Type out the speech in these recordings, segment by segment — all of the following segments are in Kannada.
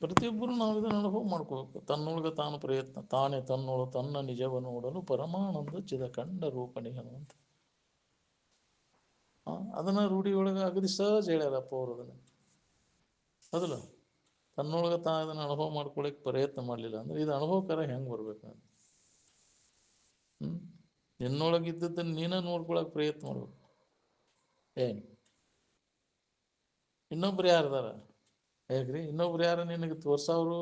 ಪ್ರತಿಯೊಬ್ಬರು ನಾವು ಇದನ್ನು ಅನುಭವ ಮಾಡ್ಕೋಬೇಕು. ತನ್ನೊಳಗೆ ತಾನು ಪ್ರಯತ್ನ, ತಾನೇ ತನ್ನೊಳು ತನ್ನ ನಿಜವ ನೋಡಲು ಪರಮಾನಂದ ಚಿದಖಂಡ ರೂಪಣಿಗನು ಅಂತ. ಅದನ್ನ ರೂಢಿಯೊಳಗೆ ಅಗದಿ ಸಹಜ ಹೇಳ್ಯಾರಪ್ಪ ಅವರು ಅದನ್ನು. ಅದಲ್ಲ, ತನ್ನೊಳಗೆ ತಾ ಅದನ್ನು ಅನುಭವ ಮಾಡ್ಕೊಳಕ್ಕೆ ಪ್ರಯತ್ನ ಮಾಡಲಿಲ್ಲ ಅಂದ್ರೆ ಇದು ಅನುಭವಕರ ಹೆಂಗೆ ಬರ್ಬೇಕು? ನಿನ್ನೊಳಗಿದ್ದದ್ದನ್ನು ನೀನ ನೋಡ್ಕೊಳಕ್ಕೆ ಪ್ರಯತ್ನ ಮಾಡ್ಬೇಕು. ಏನು ಇನ್ನೊಬ್ರು ಯಾರ್ದಾರ? ಹೇಗ್ರಿ ಇನ್ನೊಬ್ರು ಯಾರು ನಿನಗೆ ತೋರ್ಸೋರು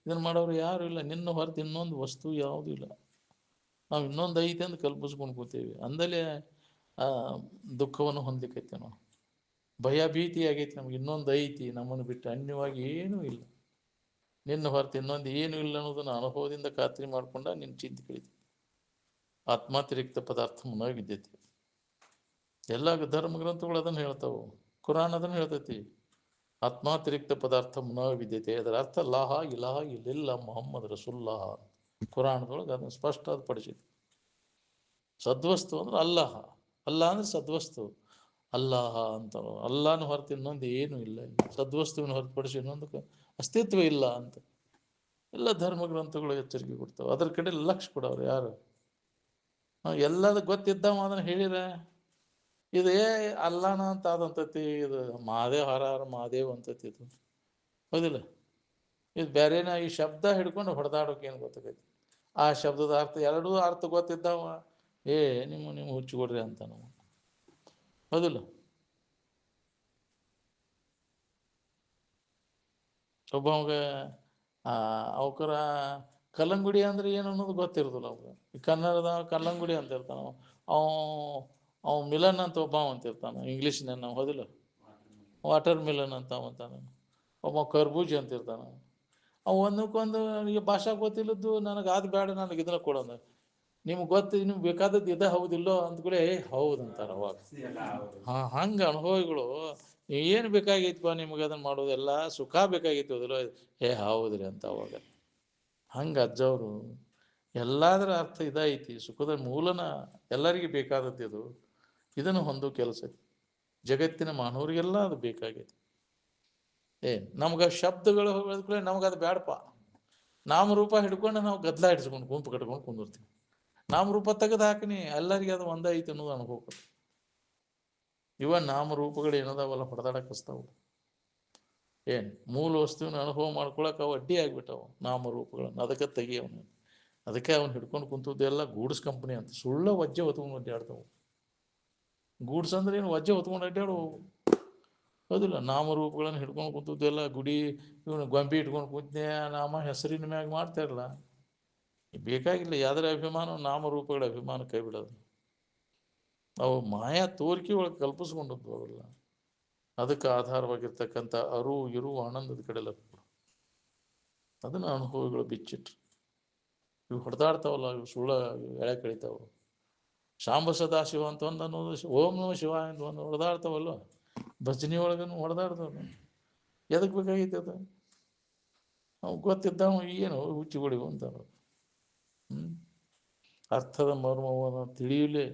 ಇದನ್ನು ಮಾಡೋರು ಯಾರು ಇಲ್ಲ. ನಿನ್ನ ಹೊರತು ಇನ್ನೊಂದು ವಸ್ತು ಯಾವುದೂ ಇಲ್ಲ. ನಾವು ಇನ್ನೊಂದು ಐತೆ ಅಂತ ಕಲ್ಪಿಸ್ಕೊಂಡು ಕೂತೀವಿ. ಅಂದಲೇ ದುಃಖವನ್ನು ಹೊಂದಲಿಕ್ಕೈತೆ ನಾವು. ಭಯ ಭೀತಿ ಆಗೈತಿ ನಮ್ಗೆ. ಇನ್ನೊಂದು ಐತಿ ನಮ್ಮನ್ನು ಬಿಟ್ಟು ಅನ್ಯವಾಗಿ ಏನೂ ಇಲ್ಲ. ನಿನ್ನ ಹೊರತು ಇನ್ನೊಂದು ಏನೂ ಇಲ್ಲ ಅನ್ನೋದನ್ನು ಅನುಭವದಿಂದ ಖಾತ್ರಿ ಮಾಡ್ಕೊಂಡ ನಿನ್ನ ಚಿಂತೆ ಕಳೀತಿ. ಆತ್ಮಾತಿರಿಕ್ತ ಪದಾರ್ಥ ಮುನ್ನ ವಿದ್ಯತೆ. ಎಲ್ಲ ಧರ್ಮ ಗ್ರಂಥಗಳು ಅದನ್ನು ಹೇಳ್ತಾವೆ. ಕುರಾನ್ ಅದನ್ನು ಹೇಳ್ತೈತಿ, ಆತ್ಮಾತಿರಿಕ್ತ ಪದಾರ್ಥ ಮುನ್ನ ವಿದ್ಯತೆ. ಅದರ ಅರ್ಥ ಲಾಹ ಇಲಾಹ ಇಲ್ಲಿಲ್ಲ ಮೊಹಮ್ಮದ್ ರಸುಲ್ಲಾಹ. ಕುರಾಣದೊಳಗೆ ಅದನ್ನು ಸ್ಪಷ್ಟ ಅದು ಪಡಿಸಿದೆ. ಸದ್ವಸ್ತು ಅಂದ್ರೆ ಅಲ್ಲಾಹ, ಅಲ್ಲ ಅಂದ್ರೆ ಸದ್ವಸ್ತು. ಅಲ್ಲಾಹ ಅಂತ ಅಲ್ಲಾನ ಹೊರತು ಇನ್ನೊಂದು ಏನೂ ಇಲ್ಲ. ಸದ್ವಸ್ತುವಿನ ಹೊರತುಪಡಿಸಿ ಇನ್ನೊಂದು ಅಸ್ತಿತ್ವ ಇಲ್ಲ ಅಂತ ಎಲ್ಲ ಧರ್ಮ ಗ್ರಂಥಗಳು ಎಚ್ಚರಿಕೆ ಕೊಡ್ತಾವೆ. ಅದ್ರ ಕಡೆ ಲಕ್ಷ ಕೊಡವ್ರು ಯಾರು? ಎಲ್ಲದ ಗೊತ್ತಿದ್ದಾವ ಅದನ್ನು ಹೇಳಿರ ಇದು ಅಲ್ಲಾನ ಅಂತ ಅದಂತತಿ. ಇದು ಮಹಾದೇವ್ ಹರ ಹರ ಮಹಾದೇವ್ ಅಂತತಿ. ಇದು ಹೌದಿಲ್ಲ? ಇದು ಬೇರೆನ ಈ ಶಬ್ದ ಹಿಡ್ಕೊಂಡು ಹೊಡೆದಾಡೋಕೆ ಏನು ಗೊತ್ತಾಗೈತಿ? ಆ ಶಬ್ದದ ಅರ್ಥ ಎರಡೂ ಅರ್ಥ ಗೊತ್ತಿದ್ದಾವ. ನಿಮ್ಮ ಹುಚ್ಚಿಕೊಡ್ರಿ ಅಂತ ನಾವು. ಹೌದಿಲ್ಲ? ಒಬ್ಬವಾಗ ಅವಕರ ಕಲ್ಲಂಗುಡಿ ಅಂದ್ರೆ ಏನು ಅನ್ನೋದು ಗೊತ್ತಿರೋದಿಲ್ಲ ಅವ್ಗೆ. ಈ ಕನ್ನಡದ ಕಲ್ಲಂಗುಡಿ ಅಂತ ಇರ್ತಾನ ಅವ ಮಿಲನ್ ಅಂತ ಒಬ್ಬ ಅಂತಿರ್ತಾನೆ ಇಂಗ್ಲೀಷ್ನ. ನಾವು ಹೌದಿಲ್ಲ? ವಾಟರ್ ಮಿಲನ್ ಅಂತ ಅಂತಾನೆ. ಒಬ್ಬ ಕರ್ಬೂಜಿ ಅಂತಿರ್ತಾನೆ. ಅವು ಒಂದಕ್ಕೊಂದು ಈಗ ಭಾಷಾ ಗೊತ್ತಿಲ್ಲದ್ದು ನನಗೆ ಅದು ಬೇಡ ನನಗೆ ಇದನ್ನ ಕೊಡೋಣ. ನಿಮ್ಗೆ ಗೊತ್ತು, ನಿಮ್ಗೆ ಬೇಕಾದದ್ದು ಇದ ಹೌದಿಲ್ಲೋ ಅಂದ್ಕೂಳೆ ಹೌದು ಅಂತಾರೆ ಅವಾಗ. ಹಂಗೆ ಅನುಭವಿಗಳು ಏನು ಬೇಕಾಗಿತ್ವ ನಿಮ್ಗೆ ಅದನ್ನು ಮಾಡೋದೆಲ್ಲ ಸುಖ ಬೇಕಾಗಿತ್ತು ಹೌದಿಲ್ಲೋ? ಹೌದ್ರಿ ಅಂತ ಅವಾಗ. ಹಂಗೆ ಅಜ್ಜವರು ಎಲ್ಲದರ ಅರ್ಥ ಇದೈತಿ. ಸುಖದ ಮೂಲನ ಎಲ್ಲರಿಗೂ ಬೇಕಾದದ್ದು ಇದು. ಇದನ್ನು ಹೊಂದೋ ಕೆಲಸ ಜಗತ್ತಿನ ಮಾನವರಿಗೆಲ್ಲ ಅದು ಬೇಕಾಗೈತಿ. ನಮ್ಗೆ ಶಬ್ದಗಳು ಹೇಳಿದ್ಕೂಳೆ ನಮಗದು ಬೇಡಪ್ಪ. ನಾಮರೂಪ ಹಿಡ್ಕೊಂಡು ನಾವು ಗದ್ದಲ ಹಿಡ್ಸ್ಕೊಂಡು ಗುಂಪು ಕಟ್ಕೊಂಡು ಕುಂದಿರ್ತೀವಿ. ನಾಮರೂಪ ತೆಗೆದು ಹಾಕಿನಿ ಎಲ್ಲರಿಗೆ ಅದು ಒಂದೇ ಐತಿ ಅನ್ನೋದು ಅನುಭವ. ನಾಮರೂಪಗಳು ಏನದಾವಲ್ಲ ಹೊಡೆದಾಡಕ್ಕಿಸ್ತಾವು. ಮೂಲ ವಸ್ತುವಿನ ಅನುಭವ ಮಾಡ್ಕೊಳಕ್ಕೆ ಅವು ಅಡ್ಡಿ ಆಗ್ಬಿಟ್ಟವು ನಾಮರೂಪಗಳನ್ನು. ಅದಕ್ಕೆ ತೆಗಿಯವನು. ಅದಕ್ಕೆ ಅವನು ಹಿಡ್ಕೊಂಡು ಕುಂತದ್ದೆಲ್ಲ ಗೂಡ್ಸ್ ಕಂಪ್ನಿ ಅಂತ ಸುಳ್ಳ ವಜ್ಜೆ ಹೊತ್ಕೊಂಡು ಅಡ್ಡಾಡ್ತಾವು. ಗೂಡ್ಸ್ ಅಂದ್ರೆ ಏನು? ವಜ್ಜೆ ಹೊತ್ಕೊಂಡು ಅಡ್ಡಾಡು. ಹೌದಿಲ್ಲ? ನಾಮರೂಪಗಳನ್ನು ಹಿಡ್ಕೊಂಡು ಕುಂತದ್ದೆಲ್ಲ ಗುಡಿ ಇವನು ಗೊಂಬೆ ಇಟ್ಕೊಂಡು ಕೂತೇ ನಾಮ ಹೆಸರಿನ ಮ್ಯಾಗ ಮಾಡ್ತಾರಲ್ಲ. ಬೇಕಾಗಿಲ್ಲ ಯಾವ್ದಾರ ಅಭಿಮಾನ, ನಾಮರೂಪಗಳ ಅಭಿಮಾನ ಕೈ ಬಿಡೋದು. ಅವು ಮಾಯಾ ತೋರಿಕೆ ಒಳಗೆ ಕಲ್ಪಿಸ್ಕೊಂಡದ್ದು ಅವೆಲ್ಲ. ಅದಕ್ಕೆ ಆಧಾರವಾಗಿರ್ತಕ್ಕಂಥ ಇರು ಆನಂದದ ಕಡೆಲ್ಲ ಅದನ್ನು ಅನುಭವಗಳು ಬಿಚ್ಚಿಟ್ರು. ಇವು ಹೊಡೆದಾಡ್ತಾವಲ್ಲ, ಇವು ಸುಳ್ಳ ಎಳೆ ಕಳಿತಾವ. ಶಾಂಬ ಸದಾಶಿವ ಅಂತ ಒಂದು ಅನ್ನೋದು, ಓಂ ನಮ ಶಿವ ಅಂತ ಒಂದು ಹೊಡೆದಾಡ್ತಾವಲ್ಲ. ಭಜನಿ ಒಳಗನ್ನು ಹೊಡೆದಾಡ್ತಾವ. ಎದಕ್ಕೆ ಬೇಕಾಗಿತ್ತು ಅದು? ಅವು ಗೊತ್ತಿದ್ದಾವ ಏನು ಹುಚ್ಚಿಗೊಳಿವು ಅಂತ. ಅರ್ಥದ ಮರ್ಮವನ್ನು ತಿಳಿಯಲೇ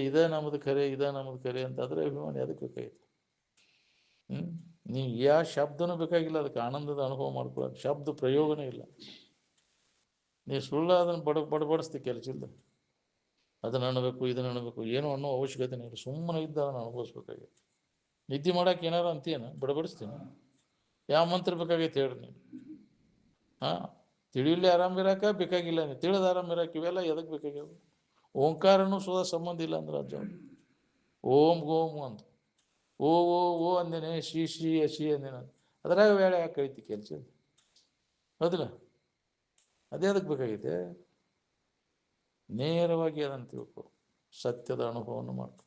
ಇದೇ ನಮ್ಮದು ಕರೆ, ಇದೇ ನಮ್ಮದು ಕರೆ ಅಂತ ಅದ್ರ ಅಭಿಮಾನಿ ಅದಕ್ಕೆ ಬೇಕಾಗಿತ್ತು. ನೀವು ಯಾವ ಶಬ್ದನೂ ಬೇಕಾಗಿಲ್ಲ ಅದಕ್ಕೆ ಆನಂದದ ಅನುಭವ ಮಾಡ್ಕೊಳ್ಳೋಕೆ. ಶಬ್ದ ಪ್ರಯೋಗನೇ ಇಲ್ಲ. ನೀವು ಸುಳ್ಳ ಅದನ್ನು ಬಡಬಡಿಸ್ತಿ ಕೆಲಸ ಇಲ್ಲ. ಅದನ್ನು ಅಣಬೇಕು ಇದನ್ನು ಅಣಬೇಕು ಏನೋ ಅನ್ನೋ ಅವಶ್ಯಕತೆನೇ ಇಲ್ಲ. ಸುಮ್ಮನೆ ಇದ್ದ ಅದನ್ನು ಅನುಭವಿಸ್ಬೇಕಾಗಿತ್ತು. ನಿದ್ದೆ ಮಾಡೋಕೆ ಏನಾರು ಅಂತೀಯನ? ಬಡಬಡಿಸ್ತೀನಿ. ಯಾವ ಮಂತ್ರ ಬೇಕಾಗೈತೆ ಹೇಳ್ರಿ ನೀವು? ತಿಳಿಯಲಿ ಆರಾಮಿರಾಕ ಬೇಕಾಗಿಲ್ಲ. ನೀವು ತಿಳಿದು ಆರಾಮಿರಾಕ ಇವೆಲ್ಲ ಎದಕ್ಕೆ ಬೇಕಾಗ್ಯಾವ? ಓಂಕಾರನೂ ಸುಧಾ ಸಂಬಂಧ ಇಲ್ಲ ಅಂದ್ರೆ ಅಜ್ಜ ಓಂ ಗೋಮ್ ಅಂತ ಓ ಓ ಓ ಅಂದೇನೆ, ಶ್ರೀ ಶ್ರೀ ಅಶಿ ಅಂದೇನ, ಅದ್ರಾಗ ವೇಳೆ ಯಾಕೆ ಕಳಿತಿ ಕೆಲಸ? ಹೌದಿಲ್ಲ? ಅದೇ ಅದಕ್ಕೆ ಬೇಕಾಗೈತೆ. ನೇರವಾಗಿ ಅದನ್ನು ತಿಳ್ಕೊ, ಸತ್ಯದ ಅನುಭವವನ್ನು ಮಾಡ್ಕೊ.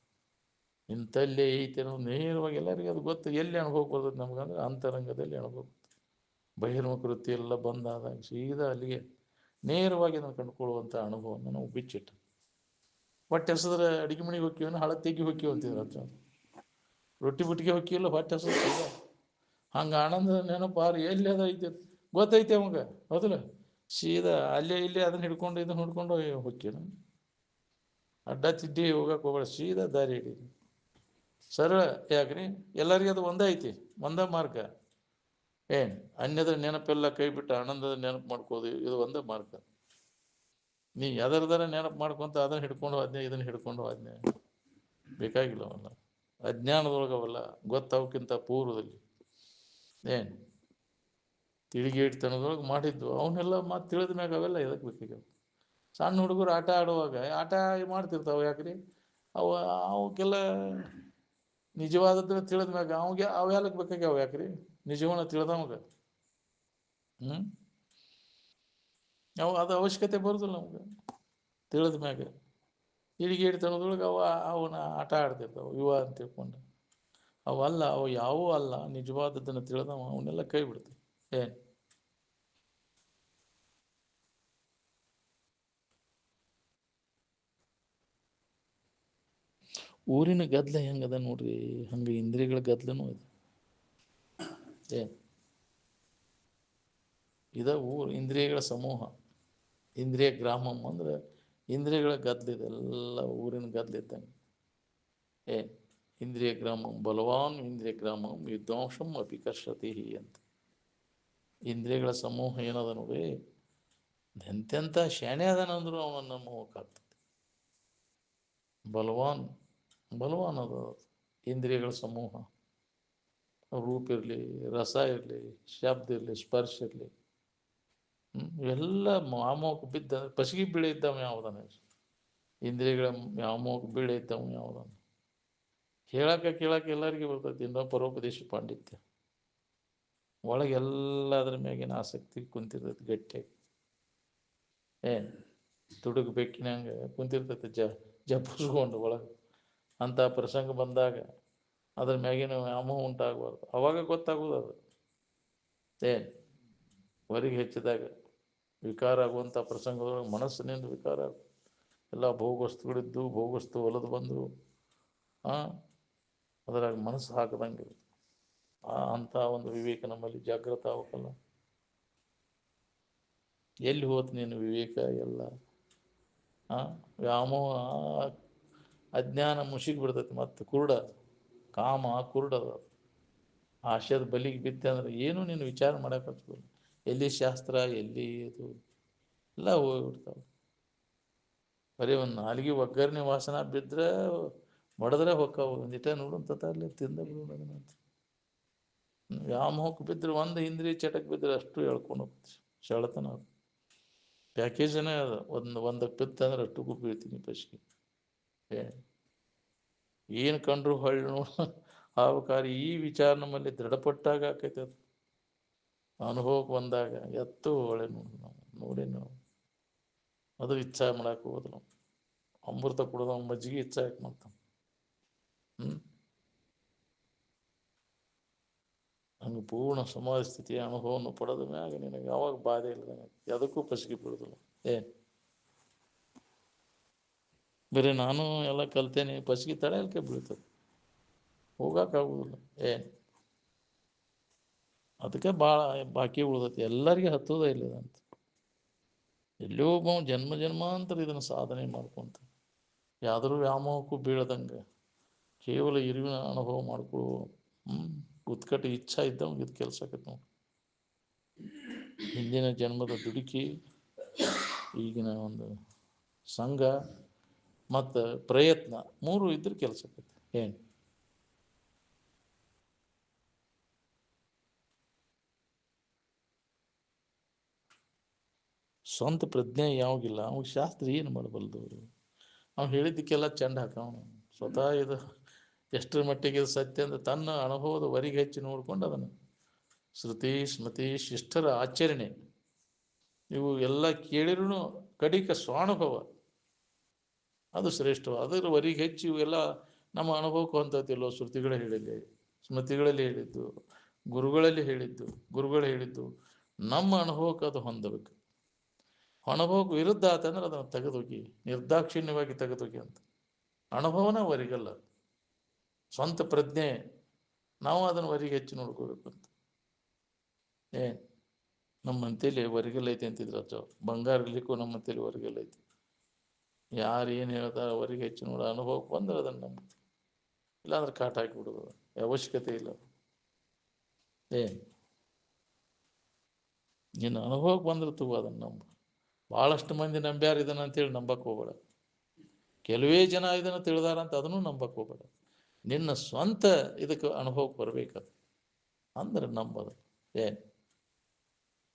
ಇಂಥಲ್ಲೇ ಐತೆ ಅನ್ನೋದು ನೇರವಾಗಿ ಎಲ್ಲರಿಗೂ ಅದು ಗೊತ್ತು. ಎಲ್ಲಿ ಅನುಭವ ಬರ್ತದೆ ನಮ್ಗಂದ್ರೆ ಅಂತರಂಗದಲ್ಲಿ ಅನುಭವ ಬರ್ತದೆ. ಬಹಿರ್ಮುಖ ವೃತ್ತಿ ಎಲ್ಲ ಬಂದಾದಾಗ ಸೀದಾ ಅಲ್ಲಿಗೆ ನೇರವಾಗಿ ಅದನ್ನು ಕಂಡುಕೊಳ್ಳುವಂಥ ಅನುಭವವನ್ನು ನಾವು ಬಿಚ್ಚಿಟ್ಟು ಹೊಟ್ಟೆ ಹಸಿದ್ರೆ ಅಡಿಗೆ ಮನೆಗೆ ಹೋಗ್ತೀವನ್ನ ಹಳ ತೆಗಿ ಹೋಗ್ತೀವಿ ಅಂತಿದ್ರು ಅಜ್ಜ. ರೊಟ್ಟಿ ಬುಟ್ಟಿಗೆ ಹೋಗಿಲ್ಲ, ಹೊಟ್ಟೆ ಹಸಿದ. ಹಂಗೆ ಆನಂದ ನೆನಪಾರು ಎಲ್ಲಿ ಅದ ಐತೆ ಗೊತ್ತೈತೆ ಅವಾಗ. ಹೌದಿಲ್ಲ? ಸೀದಾ ಅಲ್ಲೇ ಇಲ್ಲೇ ಅದನ್ನ ಹಿಡ್ಕೊಂಡು ಇದನ್ನ ಹಿಡ್ಕೊಂಡು ಹೋಗ್ತೀವಿ. ಅಡ್ಡ ತಿಡ್ಡಿ ಹೋಗಕ್ಕೆ ಹೋಗಬೇಡ, ಸೀದಾ ದಾರಿ ಹಿಡೀರಿ. ಸರಳ. ಯಾಕ್ರಿ ಎಲ್ಲರಿಗೂ ಅದು ಒಂದೇ ಐತಿ, ಒಂದೇ ಮಾರ್ಗ. ಏನು ಅನ್ಯದ ನೆನಪೆಲ್ಲ ಕೈ ಬಿಟ್ಟು ಆನಂದದ ನೆನಪು ಮಾಡ್ಕೋದು, ಇದು ಒಂದೇ ಮಾರ್ಗ. ನೀ ಎದರದರ ನೆನಪು ಮಾಡ್ಕೊಂತ ಅದನ್ನ ಹಿಡ್ಕೊಂಡು ಹೋದ್ನೆ, ಇದನ್ನ ಹಿಡ್ಕೊಂಡು ಹೋದ್ನೆ, ಬೇಕಾಗಿಲ್ಲವಲ್ಲ. ಅಜ್ಞಾನದೊಳಗವಲ್ಲ, ಗೊತ್ತಾವಕ್ಕಿಂತ ಪೂರ್ವದಲ್ಲಿ ಏನು ತಿಳಿಗೇಡ್ತನದೊಳಗೆ ಮಾಡಿದ್ದು ಅವನ್ನೆಲ್ಲ ಮತ್ತೆ ತಿಳಿದ ಮ್ಯಾಗ ಅವೆಲ್ಲ ಎದಕ್ಕೆ ಬೇಕಾಗ್ಯಾವ? ಸಣ್ಣ ಹುಡುಗರು ಆಟ ಆಡುವಾಗ ಆಟ ಮಾಡ್ತಿರ್ತಾವೆ, ಯಾಕ್ರಿ ಅವ ಅವಕ್ಕೆಲ್ಲ ನಿಜವಾದದ್ದನ್ನ ತಿಳಿದ ಮ್ಯಾಗ ಅವಾಗ ಅವೆಲ್ಲಕ್ಕೆ ಬೇಕಾಗ್ಯಾವ, ಯಾಕ್ರಿ ನಿಜವನ್ನ ತಿಳಿದವಾಗ ಅವ ಅದು ಅವಶ್ಯಕತೆ ಬರೋದಿಲ್ಲ ನಮ್ಗೆ ತಿಳಿದ ಮ್ಯಾಗ. ತಿಳಿಗೇಡ್ತನದೊಳಗೆ ಅವನ ಆಟ ಆಡ್ತಿರ್ತಾವ ಇವ ಅಂತ ತಿಳ್ಕೊಂಡು. ಅವಲ್ಲ, ಅವು ಯಾವೂ ಅಲ್ಲ, ನಿಜವಾದದ್ದನ್ನು ತಿಳಿದವ ಅವನ್ನೆಲ್ಲ ಕೈ ಬಿಡ್ತೀವಿ. ಏನು ಊರಿನ ಗದ್ಲ ಹೆಂಗದ ನೋಡ್ರಿ, ಹಂಗೆ ಇಂದ್ರಿಯಗಳ ಗದ್ಲನೂ ಇದೆ. ಏನು ಇದ ಊರು ಇಂದ್ರಿಯಗಳ ಸಮೂಹ, ಇಂದ್ರಿಯ ಗ್ರಾಮಂ ಅಂದ್ರೆ ಇಂದ್ರಿಯಗಳ ಗದ್ಲಿದೆ, ಎಲ್ಲ ಊರಿನ ಗದ್ಲಿದ್ದಂಗೆ. ಏನು ಇಂದ್ರಿಯ ಗ್ರಾಮಂ ಬಲವಾನ್ ಇಂದ್ರಿಯ ಗ್ರಾಮಂ ವಿದ್ವಾಂಸಂ ಅಪಿಕರ್ಷತಿ ಅಂತ. ಇಂದ್ರಿಯಗಳ ಸಮೂಹ ಏನದ ನೋಡಿ, ಎಂತೆಂಥ ಶಾಣೆ ಅದನಂದ್ರು ಅವನನ್ನು ಮೋಹಕ್ಕಾಗ್ತದೆ. ಬಲವಾನ್ ಬಲವಾನ್ ಅದು ಇಂದ್ರಿಯಗಳ ಸಮೂಹ. ರೂಪ ಇರಲಿ, ರಸ ಇರಲಿ, ಶಬ್ದ ಇರಲಿ, ಸ್ಪರ್ಶ ಇರಲಿ, ಇವೆಲ್ಲ ವ್ಯಾಮೋಹಕ್ಕೆ ಬಿದ್ದ ಪಸಗಿ ಬೀಳ ಇದ್ದಾವ ಯಾವುದಾನ, ಇಂದ್ರಿಯಗಳ ವ್ಯಾಮೋಹಕ್ಕೆ ಬೀಳ ಇದ್ದಾವ ಯಾವುದಾನ. ಕೇಳಕ್ಕೆ ಎಲ್ಲರಿಗೂ ಬರ್ತೈತಿ ಇನ್ನೂ ಪರೋಪದೇಶ ಪಾಂಡಿತ್ಯ. ಒಳಗೆಲ್ಲ ಅದ್ರ ಮ್ಯಾಗಿನ ಆಸಕ್ತಿ ಕುಂತಿರ್ತೈತಿ ಗಟ್ಟಿಯಾಗಿ. ಏನು ತುಡುಗು ಬೆಕ್ಕಿನಂಗೆ ಕುಂತಿರ್ತೈತಿ ಜಪ್ಪಿಸ್ಕೊಂಡು ಒಳಗೆ. ಅಂಥ ಪ್ರಸಂಗ ಬಂದಾಗ ಅದ್ರ ಮ್ಯಾಗಿನ ವ್ಯಾಮೋಹ ಉಂಟಾಗಬಾರ್ದು, ಅವಾಗ ಗೊತ್ತಾಗೋದು ಅದು. ಏನು ಹೊರಗೆ ಹೆಚ್ಚಿದಾಗ ವಿಕಾರ ಆಗುವಂಥ ಪ್ರಸಂಗದೊಳಗೆ ಮನಸ್ಸಿನಿಂದ ವಿಕಾರ ಆಗ, ಎಲ್ಲ ಭೋಗವಸ್ತುಗಳಿದ್ದು ಭೋಗವಸ್ತು ಹೊಲದು ಬಂದು ಅದರಾಗ ಮನಸ್ಸು ಹಾಕದಂಗೆ ಅಂಥ ಒಂದು ವಿವೇಕ ನಮ್ಮಲ್ಲಿ ಜಾಗೃತ ಆಗಬೇಕಲ್ಲ. ಎಲ್ಲಿ ಹೋತು ನೀನು ವಿವೇಕ? ಎಲ್ಲ ವ್ಯಾಮೋಹ ಅಜ್ಞಾನ ಮುಸುಗಿ ಬಿಡ್ತೈತಿ, ಮತ್ತು ಕುರುಡ ಕಾಮ ಕುರುಡದ ಆಶಯದ ಬಲಿಗೆ ಬಿದ್ದೆ ಅಂದ್ರೆ ಏನು ನೀನು ವಿಚಾರ ಮಾಡೋಕೆ ಎಲ್ಲಿ ಶಾಸ್ತ್ರ ಎಲ್ಲಿ ಇದು ಎಲ್ಲ ಹೋಗ್ಬಿಡ್ತಾವೆ. ಬರೀ ಒಂದು ನಾಲಿಗೆ ಒಗ್ಗರಣೆ ವಾಸನ ಬಿದ್ದರೆ ಹೊಡೆದ್ರೆ ಹೊಕ್ಕವು, ಒಂದಿಟ ನೋಡುವಂತ ಅಲ್ಲಿ ತಿಂದ ಬಿಡೋದಂತ. ವ್ಯಾಮೋಹಕ್ಕೆ ಬಿದ್ದರೆ ಒಂದು ಇಂದ್ರಿಯ ಚಟಕ್ಕೆ ಬಿದ್ದರೆ ಅಷ್ಟು ಹೇಳ್ಕೊಂಡು ಹೋಗ್ತೀವಿ, ಸೆಳೆತನ ಅದು. ಪ್ಯಾಕೇಜನೇ ಅದು, ಒಂದಕ್ಕೆ ಬಿತ್ತು ಅಂದ್ರೆ ಅಷ್ಟಕ್ಕೂ ಬೀಳ್ತೀನಿ ಫಸ್ಟ್ಗೆ. ಏನು ಕಂಡ್ರು ಹೊಳ್ಳಿ ನೋಡು ಆಗ್ಬೇಕಾದ್ರೆ ಈ ವಿಚಾರ ನಮ್ಮಲ್ಲಿ ದೃಢಪಟ್ಟಾಗ ಆಕೈತೆ ಅದು. ಅನುಭವಕ್ಕೆ ಬಂದಾಗ ಎತ್ತು ಹೊಳೆ ನೋಡಿ ನಾವು ಅದು ಇಚ್ಛಾ ಮಾಡಕ್ಕೆ ಹೋಗೋದು. ನಾವು ಅಮೃತ ಕುಡಿದ ಮಜ್ಜಿಗೆ ಇಚ್ಛಾ ಯಾಕೆ ಮಾಡ್ತಾನೆ? ಹಂಗೆ ಪೂರ್ಣ ಸಮಾಧಿ ಸ್ಥಿತಿಯ ಅನುಭವವನ್ನು ಪಡೆದ ಮ್ಯಾಗ ನಿನಗೆ ಯಾವಾಗ ಬಾಧೆ ಇಲ್ಲದಂಗೆ ಯಾವುದಕ್ಕೂ ಪಸಿಗೆ ಬೀಳೋದಿಲ್ಲ. ಬೇರೆ ನಾನು ಎಲ್ಲ ಕಲ್ತೇನೆ, ಪಸಿಗೆ ತಡೆಯಲಿಕ್ಕೆ ಬೀಳ್ತದೆ, ಹೋಗೋಕ್ಕಾಗೋದಿಲ್ಲ. ಅದಕ್ಕೆ ಭಾಳ ಬಾಕಿ ಉಳ್ದೈತಿ, ಎಲ್ಲರಿಗೆ ಹತ್ತೋದೇ ಇಲ್ಲದಂತ. ಎಲ್ಲೋ ಒಬ್ಬ ಜನ್ಮ ಜನ್ಮಾಂತರ ಇದನ್ನು ಸಾಧನೆ ಮಾಡ್ಕೊಂತ ಯಾವ್ದಾದ್ರು ವ್ಯಾಮೋಹಕ್ಕೂ ಬೀಳದಂಗೆ ಕೇವಲ ಇರುವಿನ ಅನುಭವ ಮಾಡ್ಕೊಳ್ಳೋ ಉತ್ಕಟ ಇಚ್ಛಾ ಇದ್ದವಂಗೆ ಇದು ಕೆಲಸ ಆಕೈತೆ ನೋಡಿ. ಹಿಂದಿನ ಜನ್ಮದ ದುಡುಕಿ, ಈಗಿನ ಒಂದು ಸಂಘ ಮತ್ತು ಪ್ರಯತ್ನ ಮೂರು ಇದ್ರ ಕೆಲಸ ಆಕೈತೆ. ಸ್ವಂತ ಪ್ರಜ್ಞೆ ಯಾವಾಗಿಲ್ಲ ಅವಾಗ ಶಾಸ್ತ್ರ ಏನು ಮಾಡಬಲ್ಲದವರು? ಅವ್ನು ಹೇಳಿದ್ದಕ್ಕೆಲ್ಲ ಚೆಂದ ಹಾಕವನು ಸ್ವತಃ ಇದು ಎಷ್ಟರ ಮಟ್ಟಿಗೆ ಇದು ಸತ್ಯ ಅಂದರೆ ತನ್ನ ಅನುಭವದ ವರಿಗೆ ಹೆಚ್ಚಿ ನೋಡ್ಕೊಂಡು ಅದನ್ನು ಶ್ರುತಿ ಸ್ಮೃತಿ ಶಿಷ್ಟರ ಆಚರಣೆ ಇವು ಎಲ್ಲ ಕೇಳಿರೂ ಕಡಿಕ ಸ್ವಾನುಭವ ಅದು ಶ್ರೇಷ್ಠ. ಅದರ ವರಿಗೆ ಹೆಚ್ಚಿ ಇವೆಲ್ಲ ನಮ್ಮ ಅನುಭವಕ್ಕೆ ಹೊಂದತಿಲ್ಲೋ, ಶ್ರುತಿಗಳೇ ಹೇಳಿಲ್ಲ, ಸ್ಮೃತಿಗಳಲ್ಲಿ ಹೇಳಿದ್ದು, ಗುರುಗಳಲ್ಲಿ ಹೇಳಿದ್ದು, ಗುರುಗಳು ಹೇಳಿದ್ದು ನಮ್ಮ ಅನುಭವಕ್ಕೆ ಅದು ಹೊಂದಬೇಕು. ಅನುಭವಕ್ಕೆ ವಿರುದ್ಧ ಆತಂದ್ರೆ ಅದನ್ನು ತೆಗೆದೋಗಿ ನಿರ್ದಾಕ್ಷಿಣ್ಯವಾಗಿ ತೆಗೆದೋಗಿ ಅಂತ. ಅನುಭವನ ವರಿಗಲ್ಲ, ಸ್ವಂತ ಪ್ರಜ್ಞೆ ನಾವು ಅದನ್ನು ವರಿಗೆ ಹೆಚ್ಚು ನೋಡ್ಕೋಬೇಕು ಅಂತ. ನಮ್ಮ ಮಂತೇಲಿ ವರಿಗಲ್ ಐತಿ ಅಂತಿದ್ರು ಅಜ್ಜ, ಬಂಗಾರ ಇರ್ಲಿಕ್ಕೂ ನಮ್ಮ ಮಂತೇಲಿ ವರಿಗಲ್ ಐತಿ. ಯಾರು ಏನು ಹೇಳ್ತಾರೆ ಅವರಿಗೆ ಹೆಚ್ಚು ನೋಡೋ ಅನುಭವಕ್ಕೆ ಬಂದ್ರೆ ಅದನ್ನು ನಂಬ್ತೀವಿ. ಇಲ್ಲಾಂದ್ರೆ ಕಾಟ ಹಾಕಿಬಿಡೋದು, ಅವಶ್ಯಕತೆ ಇಲ್ಲ. ಏನು ನಿನ್ನ ಅನುಭವಕ್ಕೆ ಬಂದಿರ್ತವ ಅದನ್ನು ನಂಬ. ಭಾಳಷ್ಟು ಮಂದಿ ನಂಬ್ಯಾರ ಇದನ್ನ ಅಂತೇಳಿ ನಂಬಕ್ಕೆ ಹೋಗ್ಬೇಡ. ಕೆಲವೇ ಜನ ಇದನ್ನು ತಿಳಿದಾರಂತ ಅದನ್ನು ನಂಬಕ್ಕೆ ಹೋಗ್ಬೇಡ. ನಿನ್ನ ಸ್ವಂತ ಇದಕ್ಕೆ ಅನುಭವಕ್ಕೆ ಬರಬೇಕದು, ಅಂದ್ರೆ ನಂಬದು. ಏನು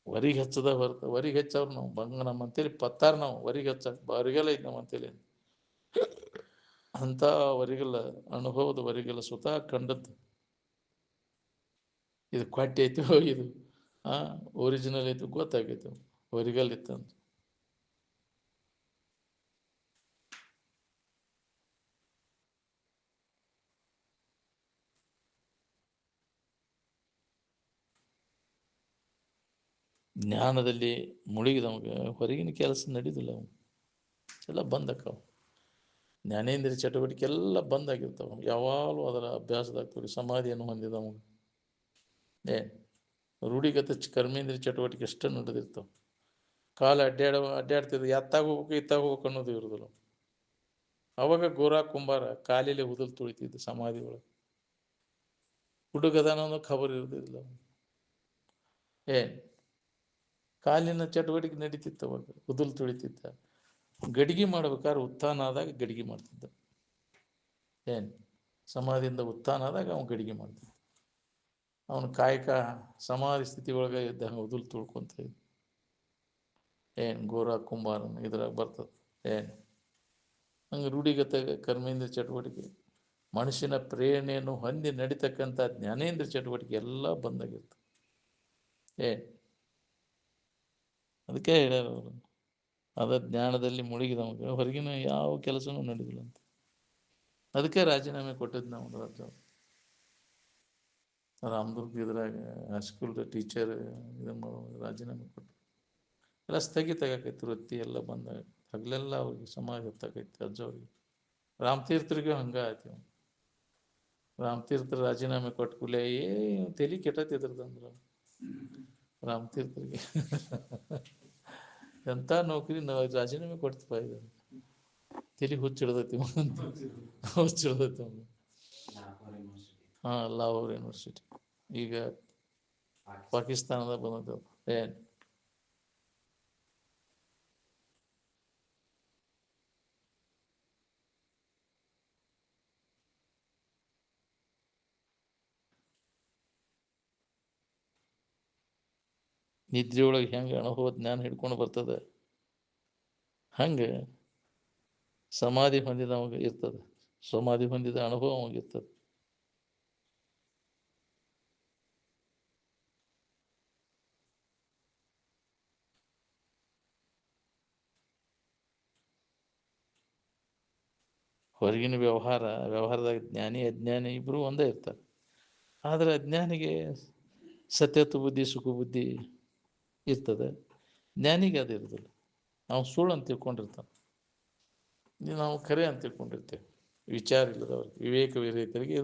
ವರಿಗೆ ಹಚ್ಚದ ಹೊರತು ವರಿಗೆ ಹಚ್ಚವ್ರು ನಾವು ಬಂಗ ನಮ್ಮ ಅಂತೇಳಿ ಪತ್ತಾರ ನಾವು ವರಿಗೆ ಹಚ್ಚ ಬರಿಗೆಲ್ಲ ಐತೆ ನಮ್ಮ ಅಂತೇಳಿ ಅಂಥ ವರಿಗೆಲ್ಲ ಅನುಭವದ ವರಿಗೆಲ್ಲ ಸ್ವತಃ ಕಂಡದ್ದು. ಇದು ಕ್ವಾಟಿ ಐತಿ ಇದು ಒರಿಜಿನಲ್ ಐತಿ ಗೊತ್ತಾಗೈತೆ ವರಿಗಲ್ ಇತ್ತಂತ. ಜ್ಞಾನದಲ್ಲಿ ಮುಳುಗಿದವಾಗ ಹೊರಗಿನ ಕೆಲಸ ನಡೀದಿಲ್ಲ, ಅವನು ಎಲ್ಲ ಬಂದಕ್ಕವು. ಜ್ಞಾನೇಂದ್ರಿಯ ಚಟುವಟಿಕೆ ಎಲ್ಲ ಬಂದಾಗಿರ್ತಾವ, ಯಾವಾಗಲೂ ಅದರ ಅಭ್ಯಾಸದಾಗ್ತವೆ. ಸಮಾಧಿಯನ್ನು ಹೊಂದಿದವ ರೂಢಿಗತ ಕರ್ಮೇಂದ್ರಿಯ ಚಟುವಟಿಕೆ ಅಷ್ಟೇ ನಡೆದಿರ್ತಾವೆ. ಕಾಲು ಅಡ್ಡಾಡ್ತಿದ್ದು ಎತ್ತಾಗ ಹೋಗ್ಬೇಕು ಇತ್ತಾಗ ಹೋಗ್ಬೇಕು ಅನ್ನೋದು ಇರೋದಿಲ್ಲ. ಅವಾಗ ಗೋರಾ ಕುಂಬಾರ ಕಾಲಿಲೆ ಉದಲ್ ತುಳಿತಿದ್ದ ಸಮಾಧಿ ಒಳಗೆ, ಹುಡುಗದ ಅನ್ನೋ ಖಬರ್ ಇರೋದಿಲ್ಲ. ಕಾಲಿನ ಚಟುವಟಿಕೆ ನಡೀತಿತ್ತು, ಅವಾಗ ಉದಲ್ ತುಳಿತಿದ್ದ. ಗಡಿಗೆ ಮಾಡ್ಬೇಕಾದ್ರೆ ಉತ್ಥಾನ ಆದಾಗ ಗಡಿಗೆ ಮಾಡ್ತಿದ್ದ. ಸಮಾಧಿಯಿಂದ ಉತ್ಥಾನ ಆದಾಗ ಅವನು ಗಡಿಗೆ ಮಾಡ್ತಿದ್ದ. ಅವನು ಕಾಯಕ ಸಮಾಧಿ ಸ್ಥಿತಿ ಒಳಗೆ ಇದ್ದ ಉದುಲ್ ತುಳ್ಕೊಂತ ಇದ್ದ. ಗೋರ ಕುಂಬಾರನ ಇದ್ರಾಗ ಬರ್ತದೆ. ಹಂಗೆ ರೂಢಿಗತ ಕರ್ಮೇಂದ್ರಿಯ ಚಟುವಟಿಕೆ, ಮನುಷ್ಯನ ಪ್ರೇರಣೆಯನ್ನು ಹೊಂದಿ ನಡೀತಕ್ಕಂಥ ಜ್ಞಾನೇಂದ್ರಿಯ ಚಟುವಟಿಕೆ ಎಲ್ಲ ಬಂದಾಗಿರ್ತದೆ. ಅದಕ್ಕೆ ಹೇಳ್ಯಾರ ಅವರು, ಅದ ಜ್ಞಾನದಲ್ಲಿ ಮುಳುಗಿದವಾಗ ಹೊರಗಿನ ಯಾವ ಕೆಲಸನೂ ನಡೆದಿಲ್ಲ ಅಂತ. ಅದಕ್ಕೆ ರಾಜೀನಾಮೆ ಕೊಟ್ಟಿದ್ದು ನಾವು. ರಾಮದುರ್ಗ ಇದ್ರಾಗ ಹೈಸ್ಕೂಲ್ ಟೀಚರ್ ಇದನ್ನು ರಾಜೀನಾಮೆ ಕೊಟ್ಟು ಎಲ್ಲ ಸ್ಥಗಿತ ಆಗೈತಿ. ವೃತ್ತಿ ಎಲ್ಲ ಬಂದಾಗ ಹಗಲೆಲ್ಲ ಅವ್ರಿಗೆ ಸಮಾಜ ಹೊತ್ತಾಗೈತಿ ಅಜ್ಜವ್ರಿಗೆ. ರಾಮತೀರ್ಥರಿಗೆ ಹಂಗೆ ಆಯ್ತು. ರಾಮತೀರ್ಥ ರಾಜೀನಾಮೆ ಕೊಟ್ಟು ಕೂಡಲೇ ತಲೆ ಕೆಟ್ಟತ್ತಿದ್ರದಂದ್ರೆ ರಾಮತೀರ್ಥರಿಗೆ ಎಂಥ ನೌಕರಿ ನಾವು ರಾಜೀನಾಮೆ ಕೊಡ್ತೀವಿ ಇದು ತಲೆ ಹುಚ್ಚಿಡ್ದೈತಿ ಹುಚ್ಚಿಡ್ದೈತಿ. ಲಾಹೋರ್ ಯೂನಿವರ್ಸಿಟಿ ಈಗ ಪಾಕಿಸ್ತಾನದ ಬಂದದ್ದು. ನಿದ್ರೆಯೊಳಗೆ ಹೆಂಗೆ ಅನುಭವ ಜ್ಞಾನ ಹಿಡ್ಕೊಂಡು ಬರ್ತದೆ, ಹಂಗೆ ಸಮಾಧಿ ಹೊಂದಿದವಾಗ ಇರ್ತದೆ. ಸಮಾಧಿ ಹೊಂದಿದ ಅನುಭವ ಅವಾಗಿರ್ತದೆ. ಹೊರಗಿನ ವ್ಯವಹಾರದಾಗ ಜ್ಞಾನಿ ಅಜ್ಞಾನಿ ಇಬ್ಬರು ಒಂದೇ ಇರ್ತಾರೆ. ಆದರೆ ಅಜ್ಞಾನಿಗೆ ಸತ್ಯತ್ವ ಬುದ್ಧಿ ಸುಖ ಬುದ್ಧಿ ಇರ್ತದೆ, ಜ್ಞಾನಿಗೆ ಅದು ಇರೋದಿಲ್ಲ. ನಾವು ಸುಳ್ಳು ಅಂತ ತಿಳ್ಕೊಂಡಿರ್ತಾನೆ, ನಾವು ಖರೆ ಅಂತ ತಿಳ್ಕೊಂಡಿರ್ತೇವೆ. ವಿಚಾರ ಇಲ್ಲದವ್ರಿಗೆ, ವಿವೇಕ ವಿರೇತರಿಗೆ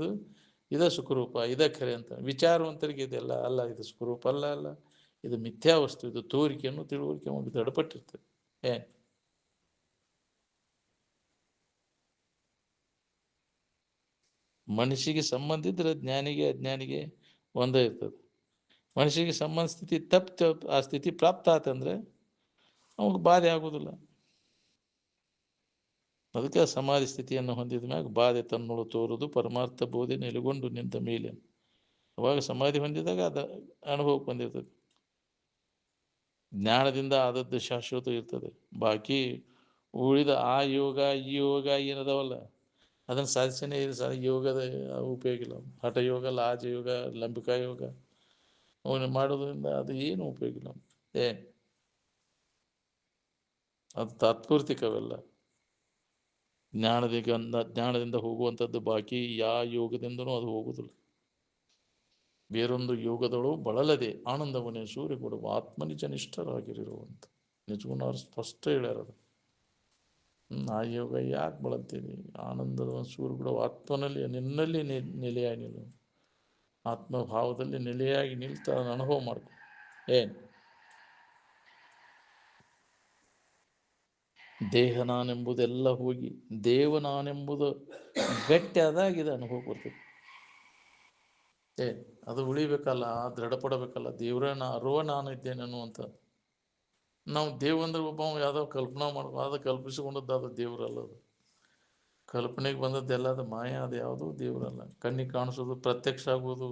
ಇದೇ ಸುಖರೂಪ, ಇದೇ ಖರೆ ಅಂತ. ವಿಚಾರವಂತರಿಗೆ ಇದೆಲ್ಲ ಅಲ್ಲ, ಇದು ಸುಖರೂಪ ಅಲ್ಲ, ಇದು ಮಿಥ್ಯಾ ವಸ್ತು, ಇದು ತೋರಿಕೆಯನ್ನು ತಿಳುವಳಿಕೆ ಒಂದು ದಡಪಟ್ಟಿರ್ತದೆ. ಮನುಷ್ಯಗೆ ಸಂಬಂಧ ಇದ್ರೆ ಜ್ಞಾನಿಗೆ ಅಜ್ಞಾನಿಗೆ ಒಂದೇ ಇರ್ತದೆ. ಮನುಷ್ಯಗೆ ಸಂಬಂಧ ಸ್ಥಿತಿ ಆ ಸ್ಥಿತಿ ಪ್ರಾಪ್ತ ಆತಂದ್ರೆ ಅವಾಗ ಬಾಧೆ ಆಗೋದಿಲ್ಲ. ಅದಕ್ಕೆ ಸಮಾಧಿ ಸ್ಥಿತಿಯನ್ನು ಹೊಂದಿದ ಮ್ಯಾಗ ಬಾಧೆ ತನ್ನೋಳು ತೋರುದು ಪರಮಾರ್ಥ ಬೋಧೆ ನೆಲೆಗೊಂಡು ನಿಂತ ಮೇಲೆ. ಅವಾಗ ಸಮಾಧಿ ಹೊಂದಿದಾಗ ಅದು ಅನುಭವಕ್ಕೆ ಬಂದಿರ್ತದೆ. ಜ್ಞಾನದಿಂದ ಆದದ್ದು ಶಾಶ್ವತ ಇರ್ತದೆ. ಬಾಕಿ ಉಳಿದ ಆ ಯೋಗ ಈ ಯೋಗ ಏನದವಲ್ಲ ಅದನ್ನು ಸಾಧಿಸನೇ ಯೋಗದ ಉಪಯೋಗ ಇಲ್ಲ. ಹಠಯೋಗ, ಲಾಜಯೋಗ, ಲಂಬಿಕಾ ಯೋಗ ಅವನು ಮಾಡೋದ್ರಿಂದ ಅದು ಏನು ಉಪಯೋಗ ಇಲ್ಲ. ಅದು ತಾತ್ಪೂರ್ತಿಕವೆಲ್ಲ. ಜ್ಞಾನದಿಂದ ಹೋಗುವಂಥದ್ದು ಬಾಕಿ ಯಾವ ಯೋಗದಿಂದನೂ ಅದು ಹೋಗುವುದಿಲ್ಲ. ಬೇರೊಂದು ಯೋಗದಳು ಬಳಲದೆ ಆನಂದವನ್ನೇ ಸೂರ್ಯ ಕೊಡುವ ಆತ್ಮನಿಜನಿಷ್ಠರಾಗಿರುವಂಥ ನಿಜಗುಣವ್ರು ಸ್ಪಷ್ಟ ಹೇಳ್ಯಾರ. ಅದು ಆ ಯೋಗ ಯಾಕೆ ಬಳಲ್ತೀನಿ? ಆನಂದದ ಸೂರ್ಯ ಕೂಡ ಆತ್ಮನಲ್ಲಿ ನಿನ್ನಲ್ಲಿ ನೆಲೆಯಾಗಿ ನಿಲ್ಲು, ಆತ್ಮಭಾವದಲ್ಲಿ ನೆಲೆಯಾಗಿ ನಿಲ್ತಾ ಅನುಭವ ಮಾಡ್ಕೊ. ದೇಹ ನಾನೆಂಬುದೆಲ್ಲ ಹೋಗಿ ದೇವ ನಾನೆಂಬುದು ಗಟ್ಟಿ ಆದಾಗ ಇದು ಅನುಭವ ಬರ್ತದೆ. ಅದು ಉಳಿಬೇಕಲ್ಲ, ದೃಢಪಡಬೇಕಲ್ಲ, ದೇವ್ರ ಅರುವ ನಾನು ಇದ್ದೇನೆ ಅನ್ನುವಂಥ. ನಾವು ದೇವಂದ್ರೆ ಒಬ್ಬ ಯಾವುದೋ ಕಲ್ಪನಾ ಮಾಡ್ಕೊ, ಅದು ಕಲ್ಪಿಸಿಕೊಂಡದ್ದು ಅದು ದೇವರಲ್ಲ. ಅದು ಕಲ್ಪನೆಗೆ ಬಂದದ್ದೆಲ್ಲ ಅದು ಮಾಯ, ಅದು ಯಾವುದೂ ದೇವರಲ್ಲ. ಕಣ್ಣಿಗೆ ಕಾಣಿಸೋದು, ಪ್ರತ್ಯಕ್ಷ ಆಗೋದು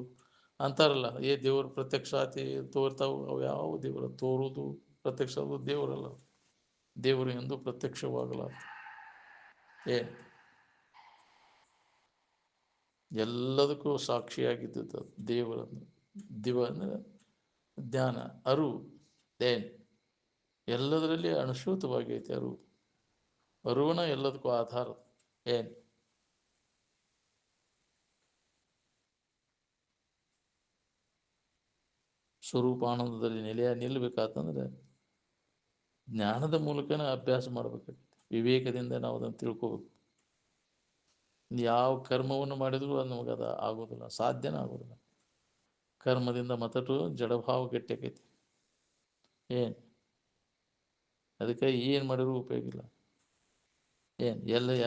ಅಂತಾರಲ್ಲ, ದೇವರು ಪ್ರತ್ಯಕ್ಷ ಆತಿ ತೋರ್ತಾವು, ಅವು ಯಾವ ದೇವರ ತೋರುವುದು ಪ್ರತ್ಯಕ್ಷ ಆಗೋದು ದೇವರಲ್ಲ. ದೇವರು ಎಂದು ಪ್ರತ್ಯಕ್ಷವಾಗಲ್ಲ. ಎಲ್ಲದಕ್ಕೂ ಸಾಕ್ಷಿಯಾಗಿದ್ದದ್ದು ದೇವರನ್ನು. ದಿವ ಅಂದರೆ ಜ್ಞಾನ, ಅರಿವು. ಎಲ್ಲದರಲ್ಲಿ ಅನುಶ್ಯೂತವಾಗೈತೆ ಅರಿವು. ಅರಿವನ ಎಲ್ಲದಕ್ಕೂ ಆಧಾರ. ಸ್ವರೂಪಾನಂದದಲ್ಲಿ ನಿಲ್ಲಬೇಕಾತಂದ್ರೆ ಜ್ಞಾನದ ಮೂಲಕನೇ ಅಭ್ಯಾಸ ಮಾಡಬೇಕಾಗುತ್ತೆ. ವಿವೇಕದಿಂದ ನಾವು ಅದನ್ನು ತಿಳ್ಕೋಬೇಕು. ಯಾವ ಕರ್ಮವನ್ನು ಮಾಡಿದರೂ ಅದು ನಮಗದ ಆಗೋದಿಲ್ಲ, ಸಾಧ್ಯನೇ ಆಗೋದಿಲ್ಲ. ಕರ್ಮದಿಂದ ಮತ್ತಟು ಜಡಭಾವ ಗಟ್ಟಿಯಾಕೈತಿ. ಅದಕ್ಕೆ ಏನು ಮಾಡಿದ್ರು ಉಪಯೋಗ ಇಲ್ಲ.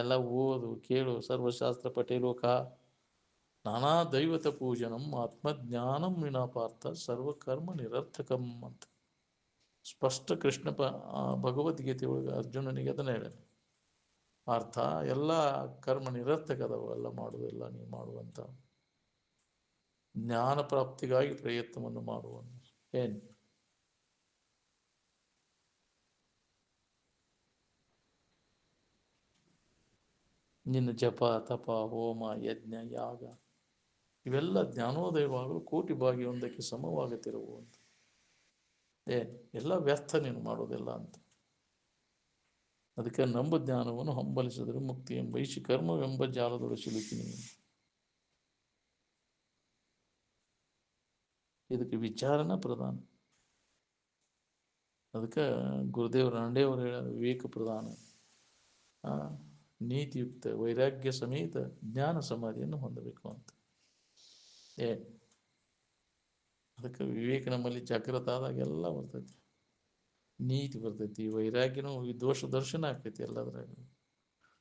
ಎಲ್ಲ ಓದು ಕೇಳು, ಸರ್ವಶಾಸ್ತ್ರ ಪಠೇಲೋಕ ನಾನಾ ದೈವತ ಪೂಜನಂ ಆತ್ಮಜ್ಞಾನಂ ವಿನಾ ಪಾರ್ಥ ಸರ್ವಕರ್ಮ ನಿರರ್ಥಕಂ ಅಂತ ಸ್ಪಷ್ಟ ಕೃಷ್ಣ ಭಗವದ್ಗೀತೆ ಒಳಗೆ ಅರ್ಜುನನಿಗೆ ಅದನ್ನ ಹೇಳ. ಪಾರ್ಥ, ಎಲ್ಲ ಕರ್ಮ ನಿರರ್ಥಕದವು, ಎಲ್ಲ ಮಾಡುವುದಿಲ್ಲ ನೀವು ಮಾಡುವಂತ ಜ್ಞಾನ ಪ್ರಾಪ್ತಿಗಾಗಿ ಪ್ರಯತ್ನವನ್ನು ಮಾಡುವ. ನಿನ್ನ ಜಪ ತಪ ಹೋಮ ಯಜ್ಞ ಯಾಗ ಇವೆಲ್ಲ ಜ್ಞಾನೋದಯವಾಗಲು ಕೋಟಿ ಭಾಗ್ಯವೊಂದಕ್ಕೆ ಸಮವಾಗುತ್ತಿರುವಂತ. ಎಲ್ಲ ವ್ಯರ್ಥ ನೀನು ಮಾಡೋದಿಲ್ಲ ಅಂತ. ಅದಕ್ಕೆ ನಂಬ ಜ್ಞಾನವನ್ನು ಹಂಬಲಿಸಿದರೆ ಮುಕ್ತಿ ಎಂಬೈಸಿ ಕರ್ಮವೆಂಬ ಜಾಲದೊಳು ಸಿಲುಕಿ ನೀನು. ಇದಕ್ಕೆ ವಿಚಾರನ ಪ್ರಧಾನ. ಅದಕ್ಕೆ ಗುರುದೇವ ರಾಂಡೆಯವರು ಹೇಳ, ವಿವೇಕ ಪ್ರಧಾನ, ನೀತಿಯುಕ್ತ ವೈರಾಗ್ಯ ಸಮೇತ ಜ್ಞಾನ ಸಮಾಧಿಯನ್ನು ಹೊಂದಬೇಕು ಅಂತ. ಅದಕ್ಕೆ ವಿವೇಕ ನಮ್ಮಲ್ಲಿ ಜಾಗೃತ ಆದಾಗ ಎಲ್ಲ ಬರ್ತೈತಿ. ನೀತಿ ಬರ್ತೈತಿ, ವೈರಾಗ್ಯನೂ ದೋಷ ದರ್ಶನ ಆಕೈತಿ ಎಲ್ಲದ್ರಾಗ.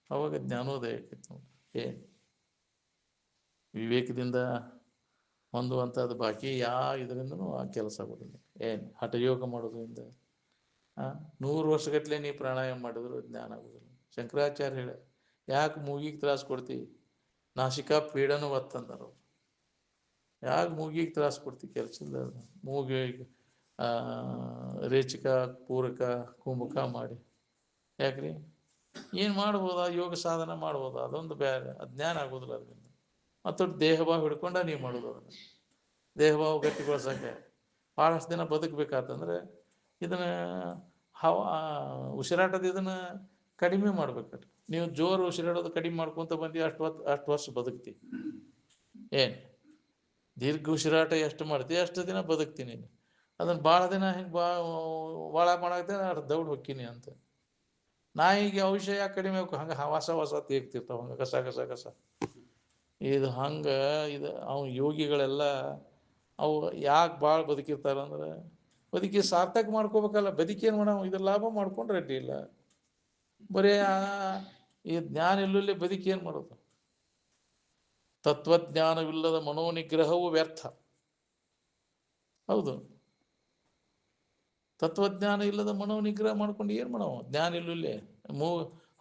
ಅವಾಗ ಜ್ಞಾನೋದಯ ಆಕೈತಿ ನೋಡಿ. ವಿವೇಕದಿಂದ ಹೊಂದುವಂಥದ್ದು ಬಾಕಿ ಇದರಿಂದನೂ ಆ ಕೆಲಸ ಆಗೋದಿಲ್ಲ. ಹಠಯೋಗ ಮಾಡೋದ್ರಿಂದ 100 ವರ್ಷಗಟ್ಟಲೆ ನೀ ಪ್ರಾಣಾಯಾಮ ಮಾಡಿದ್ರು ಜ್ಞಾನ ಆಗೋದಿಲ್ಲ. ಶಂಕರಾಚಾರ್ಯ ಹೇಳ, ಯಾಕೆ ಮೂಗಿಗೆ ತ್ರಾಸ ಕೊಡ್ತಿ, ನಾಸಿಕಾ ಪೀಡನ ಒತ್ತಂದರು. ಯಾಕೆ ಮೂಗಿಗೆ ತ್ರಾಸ ಕೊಡ್ತಿ, ಕೆಲಸದ ಮೂಗಿಗೆ ರೇಚಕ ಪೂರಕ ಕುಂಭಕ ಮಾಡಿ ಯಾಕ್ರಿ, ಏನು ಮಾಡ್ಬೋದ, ಯೋಗ ಸಾಧನ ಮಾಡ್ಬೋದ, ಅದೊಂದು ಬೇರೆ ಅಜ್ಞಾನ ಆಗೋದಿಲ್ಲ. ಅದರಿಂದ ಮತ್ತೊಟ್ಟು ದೇಹಭಾವ ಹಿಡ್ಕೊಂಡ ನೀವು ಮಾಡೋದು. ಅದನ್ನು ದೇಹಭಾವ ಗಟ್ಟಿಗೊಳಿಸೋಕ್ಕೆ ಭಾಳಷ್ಟು ದಿನ ಬದುಕಬೇಕಾತಂದ್ರೆ ಇದನ್ನು ಉಸಿರಾಟದ ಇದನ್ನು ಕಡಿಮೆ ಮಾಡ್ಬೇಕಟ್ರಿ. ನೀವು ಜೋರು ಉಸಿರಾಡೋದು ಕಡಿಮೆ ಮಾಡ್ಕೊತ ಬಂದು ಅಷ್ಟು ವರ್ಷ ಬದುಕ್ತಿ. ದೀರ್ಘ ಉಸಿರಾಟ ಎಷ್ಟು ಮಾಡ್ತೀವಿ ಅಷ್ಟು ದಿನ ಬದುಕ್ತೀನಿ. ಅದನ್ನು ಭಾಳ ದಿನ ಹಿಂಗೆ ಭಾಳ ಮಾಡಾಕ್ತೇನೆ ಅಷ್ಟು ದೌಡ್ ಹೊಕ್ಕಿನಿ ಅಂತ. ನಾಯಿಗೆ ಔಷಧ ಯಾಕೆ ಕಡಿಮೆ ಹೋಗ್ಬೇಕು, ಹಂಗೆ ಹೊಸ ತೀರ್ತಿರ್ತಾವ, ಹಂಗೆ ಕಸ. ಇದು ಹಂಗೆ ಅವ್ನು ಯೋಗಿಗಳೆಲ್ಲ ಅವು ಯಾಕೆ ಭಾಳ ಬದುಕಿರ್ತಾರಂದ್ರೆ ಬದುಕಿ ಸಾರ್ಥಕ ಮಾಡ್ಕೋಬೇಕಲ್ಲ. ಬದುಕೇನು ಮಾಡೋ, ಇದ್ರ ಲಾಭ ಮಾಡ್ಕೊಂಡ್ರೆ ಅಡ್ಡಿ ಇಲ್ಲ. ಬರೀ ಈ ಜ್ಞಾನ ಇಲ್ಲಲ್ಲಿ ಬದುಕೇನು ಮಾಡೋದು. ತತ್ವಜ್ಞಾನವಿಲ್ಲದ ಮನೋನಿಗ್ರಹವು ವ್ಯರ್ಥ. ಹೌದು, ತತ್ವಜ್ಞಾನ ಇಲ್ಲದ ಮನೋನಿಗ್ರಹ ಮಾಡ್ಕೊಂಡು ಏನು ಮಾಡೋ. ಜ್ಞಾನ ಇಲ್ಲೇ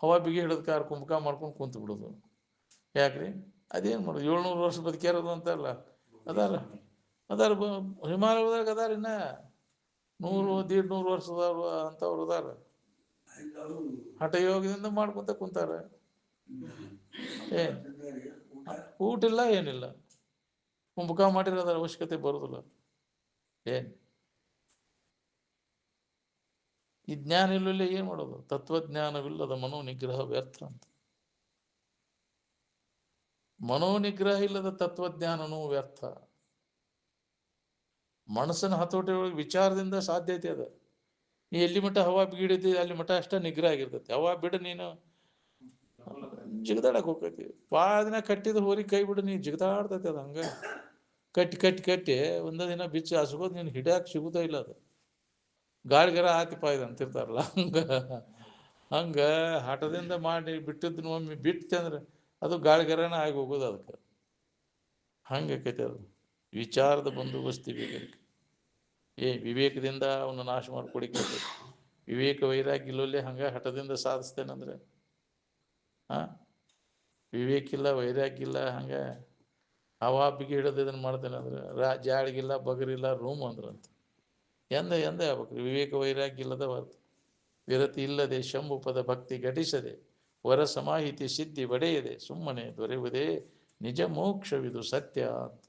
ಹವಾ ಬಿಗಿ ಹಿಡಿದ ಕಾರ್ ಕುಂಭಕ ಮಾಡ್ಕೊಂಡು ಕುಂತು ಬಿಡೋದು. ಯಾಕ್ರಿ, ಅದೇನು ಮಾಡೋದು. 700 ವರ್ಷ ಬದುಕ್ಯಾರದು ಅಂತಲ್ಲ ಅದಾರ ಹಿಮಾಲಯದಾಗ ಅದಾರ ಇನ್ನ 100-150 ವರ್ಷದವ್ರು ಅಂತವ್ರು ಅದಾರ. ಹಠಯೋಗದಿಂದ ಮಾಡ್ಕೊಂತ ಕುಂತಾರ. ಊಟ ಇಲ್ಲ, ಏನಿಲ್ಲ, ಕುಂಭಕ ಮಾಡಿರೋದ್ರ ಅವಶ್ಯಕತೆ ಬರೋದಿಲ್ಲ. ಈ ಜ್ಞಾನ ಇಲ್ಲಲ್ಲೇ ಏನು ಮಾಡೋದು. ತತ್ವಜ್ಞಾನವಿಲ್ಲದ ಮನೋನಿಗ್ರಹ ವ್ಯರ್ಥ ಅಂತ. ಮನೋನಿಗ್ರಹ ಇಲ್ಲದ ತತ್ವಜ್ಞಾನನೂ ವ್ಯರ್ಥ. ಮನಸ್ಸನ್ನು ಹತೋಟಿ ಒಳಗೆ ವಿಚಾರದಿಂದ ಸಾಧ್ಯತೆ ಅದ. ನೀ ಎಲ್ಲಿ ಮಟ್ಟ ಹವಾ ಬಿಗಿಡತಿ ಅಲ್ಲಿ ಮಟ್ಟ ಅಷ್ಟ ನಿಗ್ರಹ ಆಗಿರ್ತೈತಿ. ಹವಾ ಬಿಡು, ನೀನು ಜಿಗದಾಡಕ್ ಹೋಗ್ತೈತಿ. ಭಾಳ ದಿನ ಕಟ್ಟಿದ ಹೋರಿ ಕೈ ಬಿಡು, ನೀ ಜಿಗದಾಡ್ತೈತಿ. ಅದು ಹಂಗ ಕಟ್ಟಿ ಒಂದ ದಿನ ಬಿಚ್ಚಿ ಹಸ್ಕೋದು, ನೀನು ಹಿಡಿಯಾಕ ಸಿಗುತ್ತಾ ಇಲ್ಲ. ಅದು ಗಾಳಿಗರ ಆತಿ ಪಾಯ್ದು ಅಂತಿರ್ತಾರಲ್ಲ ಹಂಗ ಹಂಗ ಹಠದಿಂದ ಮಾಡಿ ಬಿಟ್ಟಿದ್ದನ್ನು ಒಮ್ಮೆ ಬಿಟ್ಟು ಅಂದ್ರೆ ಅದು ಗಾಳಿಗರನ ಆಗಿ ಹೋಗೋದು ಅದಕ್ಕೆ. ಹಂಗೆ ಆಕೈತೆ ಅದು. ವಿಚಾರದ ಬಂದೋಬಸ್ತಿ ಬೇಕು. ವಿವೇಕದಿಂದ ಅವನ್ನ ನಾಶ ಮಾಡ್ಕೊಡಿಕ್ಕೆ ವಿವೇಕ ವೈರಾಗ್ಯ ಇಲ್ಲೊಲ್ಲೇ ಹಂಗ ಹಠದಿಂದ ಸಾಧಿಸ್ತೇನಂದ್ರೆ ಆ ವಿವೇಕ ಇಲ್ಲ ವೈರಾಗ್ಯ ಇಲ್ಲ ಹಂಗ ಹವಾಪಿಗೆ ಹಿಡಿದು ಇದನ್ನು ಮಾಡ್ತೇನೆ ಅಂದ್ರೆ ಜಾಳಿಗಿಲ್ಲ ಬಗರಿಲ್ಲ ರೂಮ್ ಅಂದ್ರಂತ. ಎಂದ ಆಗ್ಬೇಕು ವಿವೇಕ ವೈರಾಗ್ಯ ಇಲ್ಲದ ಹೊರತು ವಿರತಿ ಇಲ್ಲದೆ ಶಂಭುಪದ ಭಕ್ತಿ ಘಟಿಸದೆ ವರ ಸಮಾಹಿತಿ ಸಿದ್ಧಿ ಒಡೆಯದೆ ಸುಮ್ಮನೆ ದೊರೆಯುವುದೇ ನಿಜ ಮೋಕ್ಷವಿದು ಸತ್ಯ ಅಂತ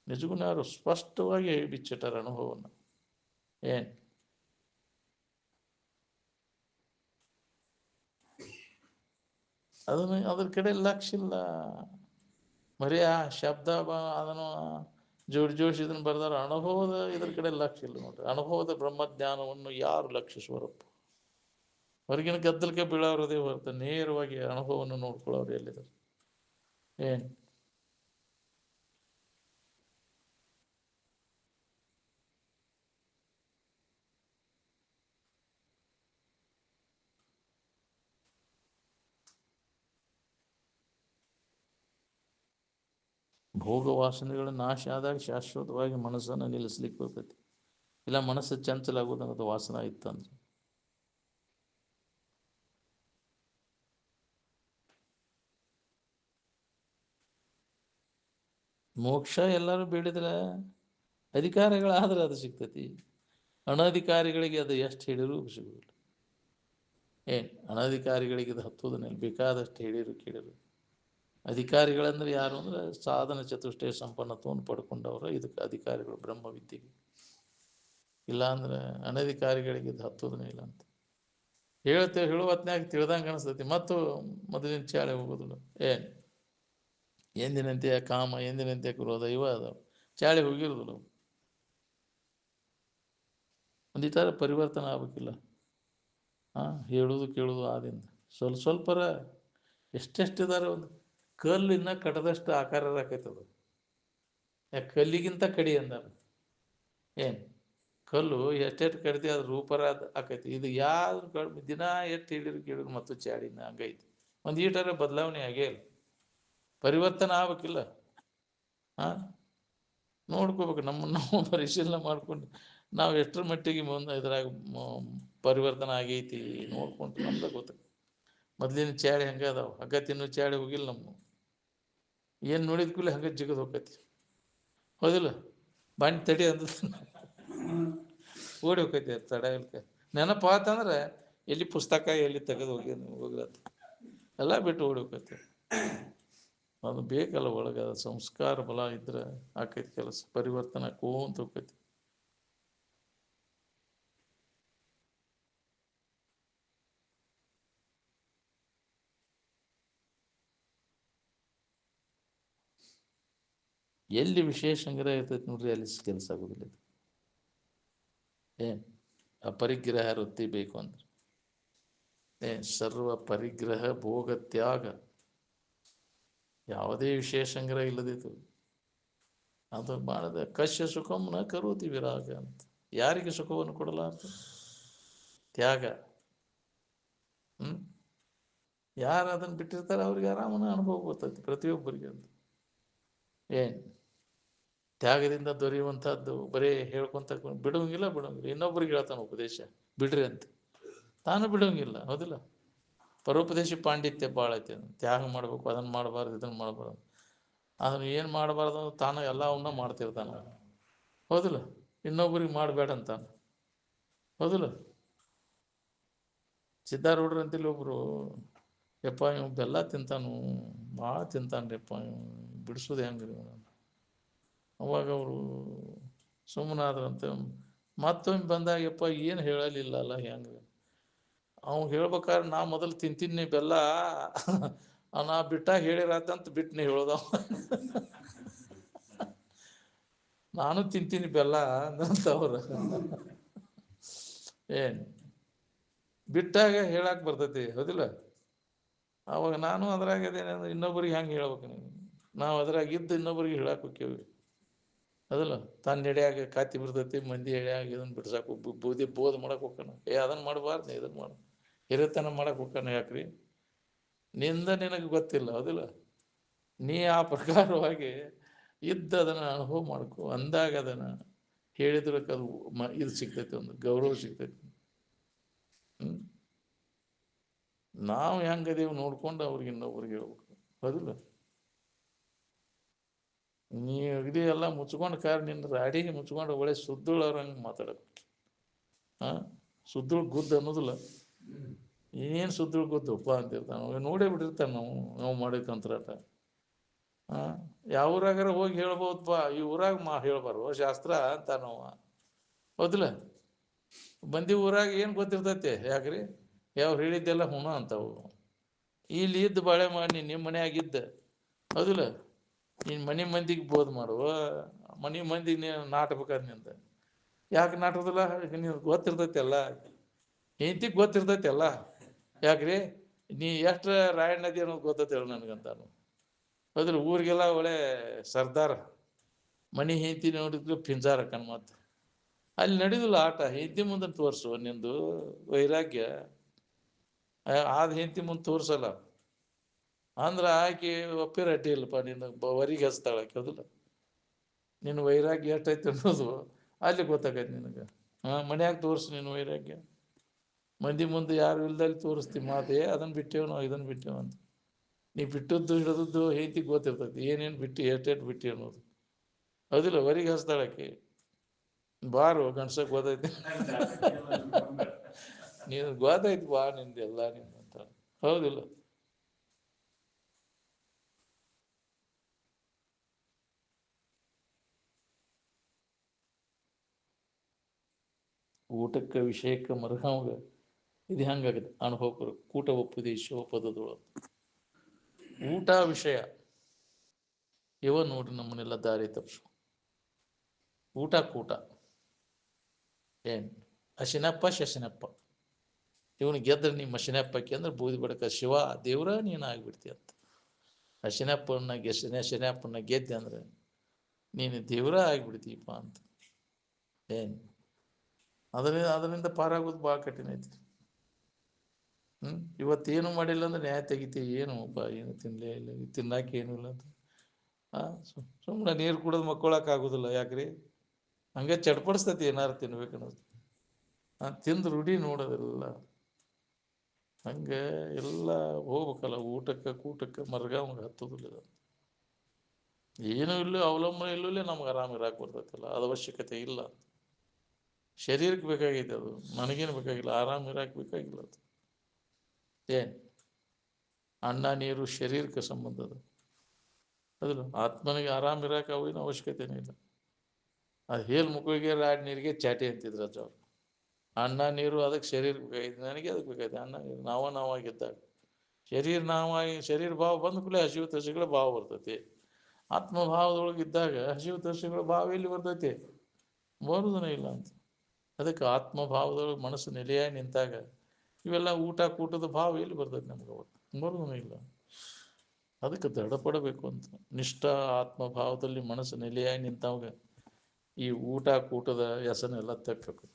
ನಿಜಗುಣಾರು ಸ್ಪಷ್ಟವಾಗಿ ಬಿಚ್ಚಿಟ್ಟಾರ ಅನುಭವವನ್ನು. ಏನು ಅದನ್ನು ಅದ್ರ ಕಡೆ ಲಕ್ಷ್ಯ ಇಲ್ಲ. ಬರೀ ಆ ಶಬ್ದ ಅದನ್ನು ಜೋಡಿಸಿ ಇದನ್ನು ಬರ್ದಾರ. ಅನುಭವದ ಇದ್ರ ಕಡೆ ಲಕ್ಷ್ಯ ಇಲ್ಲ ನೋಡ್ರಿ. ಅನುಭವದ ಬ್ರಹ್ಮಜ್ಞಾನವನ್ನು ಯಾರು ಲಕ್ಷಿಸುವರಪ್ಪ? ಹೊರಗಿನ ಗದ್ದಲಕ್ಕೆ ಬೀಳೋರದೇ ಹೊರತು ನೇರವಾಗಿ ಅನುಭವವನ್ನು ನೋಡ್ಕೊಳ್ಳೋರು ಎಲ್ಲಿದ್ದಾರೆ? ಏನು ಭೋಗ ವಾಸನೆಗಳ ನಾಶ ಆದಾಗ ಶಾಶ್ವತವಾಗಿ ಮನಸ್ಸನ್ನು ನಿಲ್ಲಿಸ್ಲಿಕ್ಕೆ ಬರ್ತೈತಿ. ಇಲ್ಲ ಮನಸ್ಸು ಚಂಚಲ ಆಗೋದಂತ ವಾಸನ ಇತ್ತಂದ್ರೆ ಮೋಕ್ಷ ಎಲ್ಲರೂ ಬೇಡಿದ್ರೆ ಅಧಿಕಾರಿಗಳಾದ್ರೆ ಅದು ಸಿಗ್ತೈತಿ. ಅನಧಿಕಾರಿಗಳಿಗೆ ಅದು ಎಷ್ಟು ಹೇಳಿರೂ ಸಿಗುವುದಿಲ್ಲ. ಅನಧಿಕಾರಿಗಳಿಗೆ ಇದು ಹತ್ತೋದನ್ನೆಲ್ಲ ಬೇಕಾದಷ್ಟು ಹೇಳಿರು ಕೇಳಿರು. ಅಧಿಕಾರಿಗಳಂದ್ರೆ ಯಾರು ಅಂದ್ರೆ ಸಾಧನ ಚತುಷ್ಟಯ ಸಂಪನ್ನತ್ವವನ್ನು ಪಡ್ಕೊಂಡವ್ರು ಇದಕ್ಕೆ ಅಧಿಕಾರಿಗಳು ಬ್ರಹ್ಮವಿದ್ಯೆಗೆ. ಇಲ್ಲ ಅಂದ್ರೆ ಅನಧಿಕಾರಿಗಳಿಗೆ ಇದು ಹತ್ತೋದನ್ನೇ ಇಲ್ಲ ಅಂತ ಹೇಳುವ ಹೊತ್ನ್ಯಾಗ ತಿಳಿದಂಗೆ ಅನಿಸ್ತೈತಿ. ಮತ್ತು ಮೊದಲಿನ ಚಾಳೆ ಹೋಗೋದಿಲ್ಲ. ಎಂದಿನಂತೆ ಕಾಮ ಎಂದಿನಂತೆ ಕ್ರೋಧ ಇವ ಅದಾವ. ಚಾಳಿ ಹೋಗಿರೋದಿಲ್ಲ. ಒಂದಿಟ್ಟಾರ ಪರಿವರ್ತನೆ ಆಗ್ಬೇಕಿಲ್ಲ. ಹೇಳುವುದು ಕೇಳುವುದು ಆದಿಂದ ಸ್ವಲ್ಪರ ಎಷ್ಟೆಷ್ಟಿದ್ದಾರೆ. ಒಂದು ಕಲ್ಲಿನ ಕಟದಷ್ಟು ಆಕಾರ ಆಕೈತದ. ಕಲ್ಲಿಗಿಂತ ಕಡಿ ಅಂದಾರ. ಕಲ್ಲು ಎಷ್ಟೆಷ್ಟು ಕಡಿತಿ ಅದ್ರ ರೂಪರ ಆಕೈತಿ. ಇದು ಯಾವ್ದು ದಿನ ಎಷ್ಟು ಹೇಳಿದ್ರು ಕೇಳಿದ್ರು ಮತ್ತು ಚಾಡಿನ ಹಂಗೈತಿ. ಒಂದು ಈಟರ ಬದಲಾವಣೆ ಆಗೇ ಇಲ್ಲ. ಪರಿವರ್ತನೆ ಆಗ್ಬೇಕಿಲ್ಲ. ನೋಡ್ಕೋಬೇಕು. ನಾವು ಪರಿಶೀಲನೆ ಮಾಡ್ಕೊಂಡು ನಾವು ಎಷ್ಟರ ಮಟ್ಟಿಗೆ ಮುಂದೆ ಇದ್ರಾಗ ಪರಿವರ್ತನೆ ಆಗೈತಿ ನೋಡ್ಕೊಂಡು ನಮ್ದಾಗ ಗೊತ್ತಾಗ. ಮೊದ್ಲಿನ ಚಾಳಿ ಹಂಗೆ ಅದಾವ. ಹಗ್ಗ ತಿನ್ನೋ ಚಾಳಿ ಹೋಗಿಲ್ಲ. ನಮ್ಮ ಏನು ನೋಡಿದ ಕೂಡಲೇ ಹಂಗೆ ಜಿಗದ್ ಹೋಗತಿ. ಹೌದಿಲ್ಲ? ಬಾಣಿ ತಡಿ ಅಂತ ಓಡಿ ಹೋಗೈತಿ ತಡ ಇಲ್ಕ. ನೆನಪು ಆತಂದ್ರೆ ಎಲ್ಲಿ ಪುಸ್ತಕ ಎಲ್ಲಿ ತೆಗೆದು ಹೋಗ್ಲತ್ತ ಎಲ್ಲ ಬಿಟ್ಟು ಓಡಿ ಹೋಗೈತಿ. ಅದು ಬೇಕಲ್ಲ ಒಳಗೆ. ಅದು ಸಂಸ್ಕಾರ ಬಲ ಇದ್ರೆ ಆಕೈತಿ ಕೆಲಸ. ಪರಿವರ್ತನೆ ಆಕೋಂತ ಹೋಗೈತಿ. ಎಲ್ಲಿ ವಿಶೇಷ ಸಂಗ್ರಹ ಇರ್ತೈತಿ ನೋಡ್ರಿ ಅಲ್ಲಿ ಕೆಲಸ ಆಗೋದಿಲ್ಲ. ಅಪರಿಗ್ರಹ ವೃತ್ತಿ ಬೇಕು ಅಂದ್ರೆ ಸರ್ವ ಪರಿಗ್ರಹ ಭೋಗ ತ್ಯಾಗ. ಯಾವುದೇ ವಿಶೇಷ ಸಂಗ್ರಹ ಇಲ್ಲದಿತ್ತು ಅದು ಮಾಡದ ಕಶ್ಯ ಸುಖಂನ ಕರೋತಿ ವಿರಾಗ ಅಂತ. ಯಾರಿಗೆ ಸುಖವನ್ನು ಕೊಡಲಾರ್ದು ತ್ಯಾಗ. ಯಾರು ಅದನ್ನು ಬಿಟ್ಟಿರ್ತಾರೆ ಅವ್ರಿಗೆ ಆರಾಮನ ಅನುಭವ ಬರ್ತೈತಿ ಪ್ರತಿಯೊಬ್ಬರಿಗೆ ಅಂತ. ತ್ಯಾಗದಿಂದ ದೊರೆಯುವಂಥದ್ದು ಬರೀ ಹೇಳ್ಕೊಂತ ಬಿಡುವಂಗಿಲ್ಲ. ಇನ್ನೊಬ್ರಿಗೆ ಹೇಳ್ತಾನೆ ಉಪದೇಶ ಬಿಡ್ರಿ ಅಂತ. ತಾನು ಬಿಡುವಂಗಿಲ್ಲ. ಹೌದಿಲ್ಲ? ಪರೋಪದೇಶ ಪಾಂಡಿತ್ಯ ಭಾಳ ಐತಿ. ತ್ಯಾಗ ಮಾಡ್ಬೇಕು, ಅದನ್ನು ಮಾಡಬಾರ್ದು ಇದನ್ನು ಮಾಡಬಾರ್ದು. ಅದನ್ನು ಏನು ಮಾಡಬಾರ್ದು ತಾನು ಎಲ್ಲ ಅವನ್ನ ಮಾಡ್ತಿರ್ತಾನೆ. ಹೌದಿಲ್ಲ? ಇನ್ನೊಬ್ರಿಗೆ ಮಾಡಬೇಡ ಅಂತಾನೆ. ಹೌದಿಲ್ಲ? ಸಿದ್ಧಾರೂಢರು ಅಂತಿಲ್ಲ ಒಬ್ರು. ಯಪ್ಪ ಇವ್ ಬೆಲ್ಲ ತಿಂತಾನು, ಭಾಳ ತಿಂತಾನ್ರಿಪ್ಪ, ಇವ್ ಬಿಡಿಸೋದು ಹೆಂಗ್ರಿ? ಅವಾಗ ಅವರು ಸುಮ್ಮನಾದ್ರಂತೆ. ಮತ್ತೊಮ್ಮೆ ಬಂದಾಗಪ್ಪ ಏನು ಹೇಳಲಿಲ್ಲಲ್ಲ ಹೆಂಗೆ? ಅವ್ನು ಹೇಳ್ಬೇಕಾದ್ರೆ ನಾ ಮೊದಲು ತಿಂತೀನಿ ಬೆಲ್ಲ, ನಾ ಬಿಟ್ಟಾಗ ಹೇಳಿರತ್ತಂತ ಬಿಟ್ಟನೆ ಹೇಳೋದವ. ನಾನು ತಿಂತೀನಿ ಬೆಲ್ಲ ಅಂದಂತ ಅವ್ರು. ಬಿಟ್ಟಾಗ ಹೇಳಕ್ ಬರ್ತೈತಿ. ಹೌದಿಲ್ಲ? ಅವಾಗ ನಾನು ಅದ್ರಾಗದೇನೆ ಇನ್ನೊಬ್ರಿಗೆ ಹೆಂಗೆ ಹೇಳ್ಬೇಕು? ನಾವು ಅದ್ರಾಗಿದ್ದು ಇನ್ನೊಬ್ರಿಗೆ ಹೇಳಕ್ ಹೋಕ್ಕೇವಿ. ಅದಲ್ಲ ತನ್ನ ಎಡೆಯಾಗ ಕಾತಿ ಬಿಡ್ತೈತಿ. ಮಂದಿ ಎಡೆಯಾಗ ಇದನ್ನು ಬಿಡ್ಸಾಕ ಬೋಧ್ ಮಾಡಕ್ಕೆ ಹೋಗ್ತಾನೆ. ಅದನ್ನು ಮಾಡಬಾರ್ದು, ಇದನ್ನು ಮಾಡು. ಹಿರಿತನ ಮಾಡಕ್ಕೆ ಹೋಗ್ತಾನೆ ಯಾಕ್ರಿ? ನಿಂದ ನಿನಗೆ ಗೊತ್ತಿಲ್ಲ ಹೌದಿಲ್ಲ? ನೀ ಆ ಪ್ರಕಾರವಾಗಿ ಅದನ್ನು ಅನುಭವ ಮಾಡ್ಕೊ, ಅಂದಾಗ ಅದನ್ನು ಹೇಳಿದ್ರಕ್ಕೆ ಅದು ಇದು ಸಿಗ್ತೈತಿ, ಒಂದು ಗೌರವ ಸಿಗ್ತೈತಿ. ನಾವು ಹೆಂಗದೇವು ನೋಡ್ಕೊಂಡು ಅವ್ರಿಗೆ ಇನ್ನೊಬ್ರಿಗೆ ಹೇಳ್ಬೇಕು ಹೌದಿಲ್ಲ? ನೀ ಅಗದಿ ಎಲ್ಲ ಮುಚ್ಕೊಂಡು ನಿನ್ನ ರಾಡಿಗೆ ಮುಚ್ಕೊಂಡು ಒಳ್ಳೆ ಸುದ್ದುಳವ್ರಂಗೆ ಮಾತಾಡಬೇಕು. ಸುದ್ದುಳು ಗುದ್ದ ಅನ್ನೋದಿಲ್ಲ, ಏನು ಸುದ್ದುಳು ಗುದ್ದಪ್ಪ ಅಂತಿರ್ತಾನೆ, ನೋಡೇ ಬಿಟ್ಟಿರ್ತಾನೆ ನಾವು ಮಾಡೋ ತಂತ್ರಾಟ. ಯಾವ ಊರಾಗಾರ ಹೋಗಿ ಹೇಳ್ಬೋದಪ್ಪ, ಈ ಊರಾಗ ಹೇಳ್ಬಾರ್ದು ಶಾಸ್ತ್ರ ಅಂತ ನಾವು ಹೌದಿಲ್ಲ? ಮಂದಿ ಊರಾಗ ಏನು ಗೊತ್ತಿರ್ತೈತೆ ಯಾಕ್ರಿ? ಯಾವ ಹೇಳಿದ್ದೆಲ್ಲ ಹುಣ ಅಂತಾವು. ಇಲ್ಲಿ ಇದ್ದು ಬಾಳೆ ಮಾಡಿ ನಿಮ್ಮ ಮನೆಯಾಗಿದ್ದ ಹೌದಿಲ್ಲ? ನೀನು ಮನೆ ಮಂದಿಗೆ ಬೋಧ್ ಮಾಡುವ, ಮನೆ ಮಂದಿಗೆ ನೀನು ನಾಟಬೇಕಾದ ನಿಂದ. ಯಾಕೆ ನಾಟೋದಿಲ್ಲ? ನೀನು ಗೊತ್ತಿರ್ತೈತಿ ಅಲ್ಲ, ಹೆಂಡತಿಗೆ ಗೊತ್ತಿರ್ತೈತಿ ಅಲ್ಲ. ಯಾಕ್ರಿ? ನೀ ಎಷ್ಟು ರಾಯಣ್ಣ ನದಿ ಅನ್ನೋದು ಗೊತ್ತೈತೆ ಹೇಳು ನನಗಂತಾನು ಹೌದಿಲ್ಲ? ಊರಿಗೆಲ್ಲ ಒಳ್ಳೆ ಸರ್ದಾರ, ಮನೆ ಹೆಂಡತಿ ನೋಡಿದ್ರು ಪಿಂಜಾರ ಮಾತು. ಅಲ್ಲಿ ನಡೆದಿಲ್ಲ ಆಟ. ಹೆಂಡತಿ ಮುಂದೆ ತೋರಿಸುವ ನಿಂದು ವೈರಾಗ್ಯ, ಆದ ಹೆಂಡತಿ ಮುಂದೆ ತೋರಿಸಲ್ಲ ಅಂದ್ರೆ ಆಕೆ ಒಪ್ಪಿರ ಅಡ್ಡಿ ಇಲ್ಲಪ್ಪ, ನಿನ್ನ ವರಿಗೆ ಹಚ್ತಾಳೆ ಆಕೆ ಹೌದಿಲ್ಲ? ನಿನ್ನ ವೈರಾಗ್ಯ ಎಷ್ಟೈತೆ ಅನ್ನೋದು ಅಲ್ಲಿ ಗೊತ್ತಾಗೈತೆ ನಿನಗೆ. ಮನ್ಯಾಗ ತೋರಿಸು ನಿನ್ನ ವೈರಾಗ್ಯ. ಮಂದಿ ಮುಂದೆ ಯಾರು ಇಲ್ದಲ್ಲಿ ತೋರಿಸ್ತಿ ಮಾತೇ ಅದನ್ನು ಬಿಟ್ಟೇವು ನಾವು ಇದನ್ನು ಬಿಟ್ಟೇವು ಅಂತ. ನೀ ಬಿಟ್ಟದ್ದು ಹಿಡಿದದ್ದು ಹೆಂಡತಿಗೆ ಗೊತ್ತಿರ್ತೈತಿ, ಏನೇನು ಬಿಟ್ಟು ಎಷ್ಟೆಷ್ಟು ಬಿಟ್ಟು ಅನ್ನೋದು ಹೌದಿಲ್ಲ? ವರಿಗೆ ಹಚ್ತಾಳೆ ಆಕೆ. ಬಾರು ಗಂಡ್ಸಕ್ಕೆ ಗೊತ್ತೈತಿ ನೀನು ಗೊತ್ತೈತಿ ಬಾ ನಿಂದೆಲ್ಲ ನಿಂದಂತ ಹೌದಿಲ್ಲ? ಊಟಕ್ಕೆ ವಿಷಯಕ್ಕೆ ಮರುಗಾವಾಗ ಇದು ಹೆಂಗಾಗತ್ತೆ ಅನುಭವಕರು ಕೂಟ ಉಪದೇಶ ಪದದೊಳಗೆ ಊಟ ವಿಷಯ ಇವ ನೋಡ್ರಿ ನಮ್ಮನ್ನೆಲ್ಲ ದಾರಿ ತಪ್ಪಿಸು. ಊಟ ಕೂಟ ಏನು ಅಶಿನಪ್ಪ ಶಶಿನಪ್ಪ, ಇವನು ಗೆದ್ರೆ ನೀ ಮಶಿನಪ್ಪಕ್ಕೆ ಅಂದ್ರೆ ಬೂದಿ ಬಡಕ ಶಿವ ದೇವ್ರ ನೀನು ಆಗಿಬಿಡ್ತಿ ಅಂತ. ಅಶಿನಪ್ಪನ ಶನಿಯಪ್ಪನ ಗೆದ್ದೆ ಅಂದ್ರೆ ನೀನು ದೇವ್ರ ಆಗಿಬಿಡ್ತೀಪ್ಪ ಅಂತ. ಏನು ಅದರಿಂದ ಪಾರಾಗೋದು ಭಾಳ ಕಠಿಣ ಐತಿ. ಇವತ್ತೇನು ಮಾಡಿಲ್ಲ ಅಂದ್ರೆ ನ್ಯಾಯ ತೆಗಿತೀವಿ, ಏನು ಏನು ತಿನ್ನಲೇ ಇಲ್ಲ, ತಿನ್ನಾಕೆ ಏನೂ ಇಲ್ಲ ಅಂತ. ಸುಮ್ಮನೆ ನೀರು ಕುಡಿದು ಮಕ್ಕೊಳಕ್ಕೆ ಆಗೋದಿಲ್ಲ ಯಾಕ್ರಿ? ಹಂಗೆ ಚಡ್ಪಡಿಸ್ತೈತಿ ಏನಾರು ತಿನ್ಬೇಕನ್ನೋದು. ತಿಂದು ರೂಢಿ ನೋಡೋದಿಲ್ಲ. ಹಂಗೆ ಎಲ್ಲ ಹೋಗ್ಬೇಕಲ್ಲ, ಊಟಕ್ಕೆ ಕೂಟಕ್ಕೆ ಮರ್ಗಾವಂಗೆ ಹತ್ತೋದಿಲ್ಲ. ಏನೂ ಇಲ್ಲ ಅವಲಂಬನೆ ಇಲ್ಲೇ ನಮ್ಗೆ ಆರಾಮ ಇರಾಕ್ ಬರ್ತೈತಲ್ಲ, ಅದು ಅವಶ್ಯಕತೆ ಇಲ್ಲ. ಶರೀರಕ್ಕೆ ಬೇಕಾಗೈತೆ ಅದು, ನನಗೇನು ಬೇಕಾಗಿಲ್ಲ, ಆರಾಮ ಇರಾಕ್ ಬೇಕಾಗಿಲ್ಲ ಅದು. ಏನು ಅನ್ನ ನೀರು ಶರೀರಕ್ಕೆ ಸಂಬಂಧ ಅದು ಅದಲ್ಲ. ಆತ್ಮನಿಗೆ ಆರಾಮ ಇರಾಕ ಅವೇನು ಅವಶ್ಯಕತೆನೇ ಇಲ್ಲ. ಅದು ಹೇಲ್ ಮುಕ್ಕಳಿಗೆ ರಾಡ್ ನೀರಿಗೆ ಚಾಟಿ ಅಂತಿದ್ರು ಅವ್ರು. ಅನ್ನ ನೀರು ಅದಕ್ಕೆ ಶರೀರಕ್ಕೆ ಬೇಕಾಗಿದೆ, ನನಗೆ ಅದಕ್ಕೆ ಬೇಕಾಗಿದೆ ಅನ್ನ ನೀರು. ನಾವಾಗಿದ್ದಾಗ ಶರೀರ ಭಾವ ಬಂದ ಕೂಡಲೇ ಹಸಿವು ತರಿಸಿಗಳ ಭಾವ ಬರ್ತೈತಿ. ಆತ್ಮಭಾವದೊಳಗಿದ್ದಾಗ ಹಸಿವು ತರಿಸಿಗಳ ಭಾವ ಎಲ್ಲಿ ಬರ್ತೈತಿ? ಬರುವುದನೇ ಇಲ್ಲ ಅಂತ. ಅದಕ್ಕೆ ಆತ್ಮಭಾವದೊಳಗೆ ಮನಸ್ಸು ನೆಲೆಯಾಗಿ ನಿಂತಾಗ ಇವೆಲ್ಲ ಊಟ ಕೂಟದ ಭಾವ ಎಲ್ಲಿ ಬರ್ತೈತಿ ನಮ್ಗೆ? ಅವತ್ತು ಬರುವುದನೇ ಇಲ್ಲ. ಅದಕ್ಕೆ ದೃಢಪಡಬೇಕು ಅಂತ. ನಿಷ್ಠ ಆತ್ಮಭಾವದಲ್ಲಿ ಮನಸ್ಸು ನೆಲೆಯಾಗಿ ನಿಂತಾಗ ಈ ಊಟ ಕೂಟದ ವ್ಯಸನೆಲ್ಲ ತಪ್ಪಬೇಕು.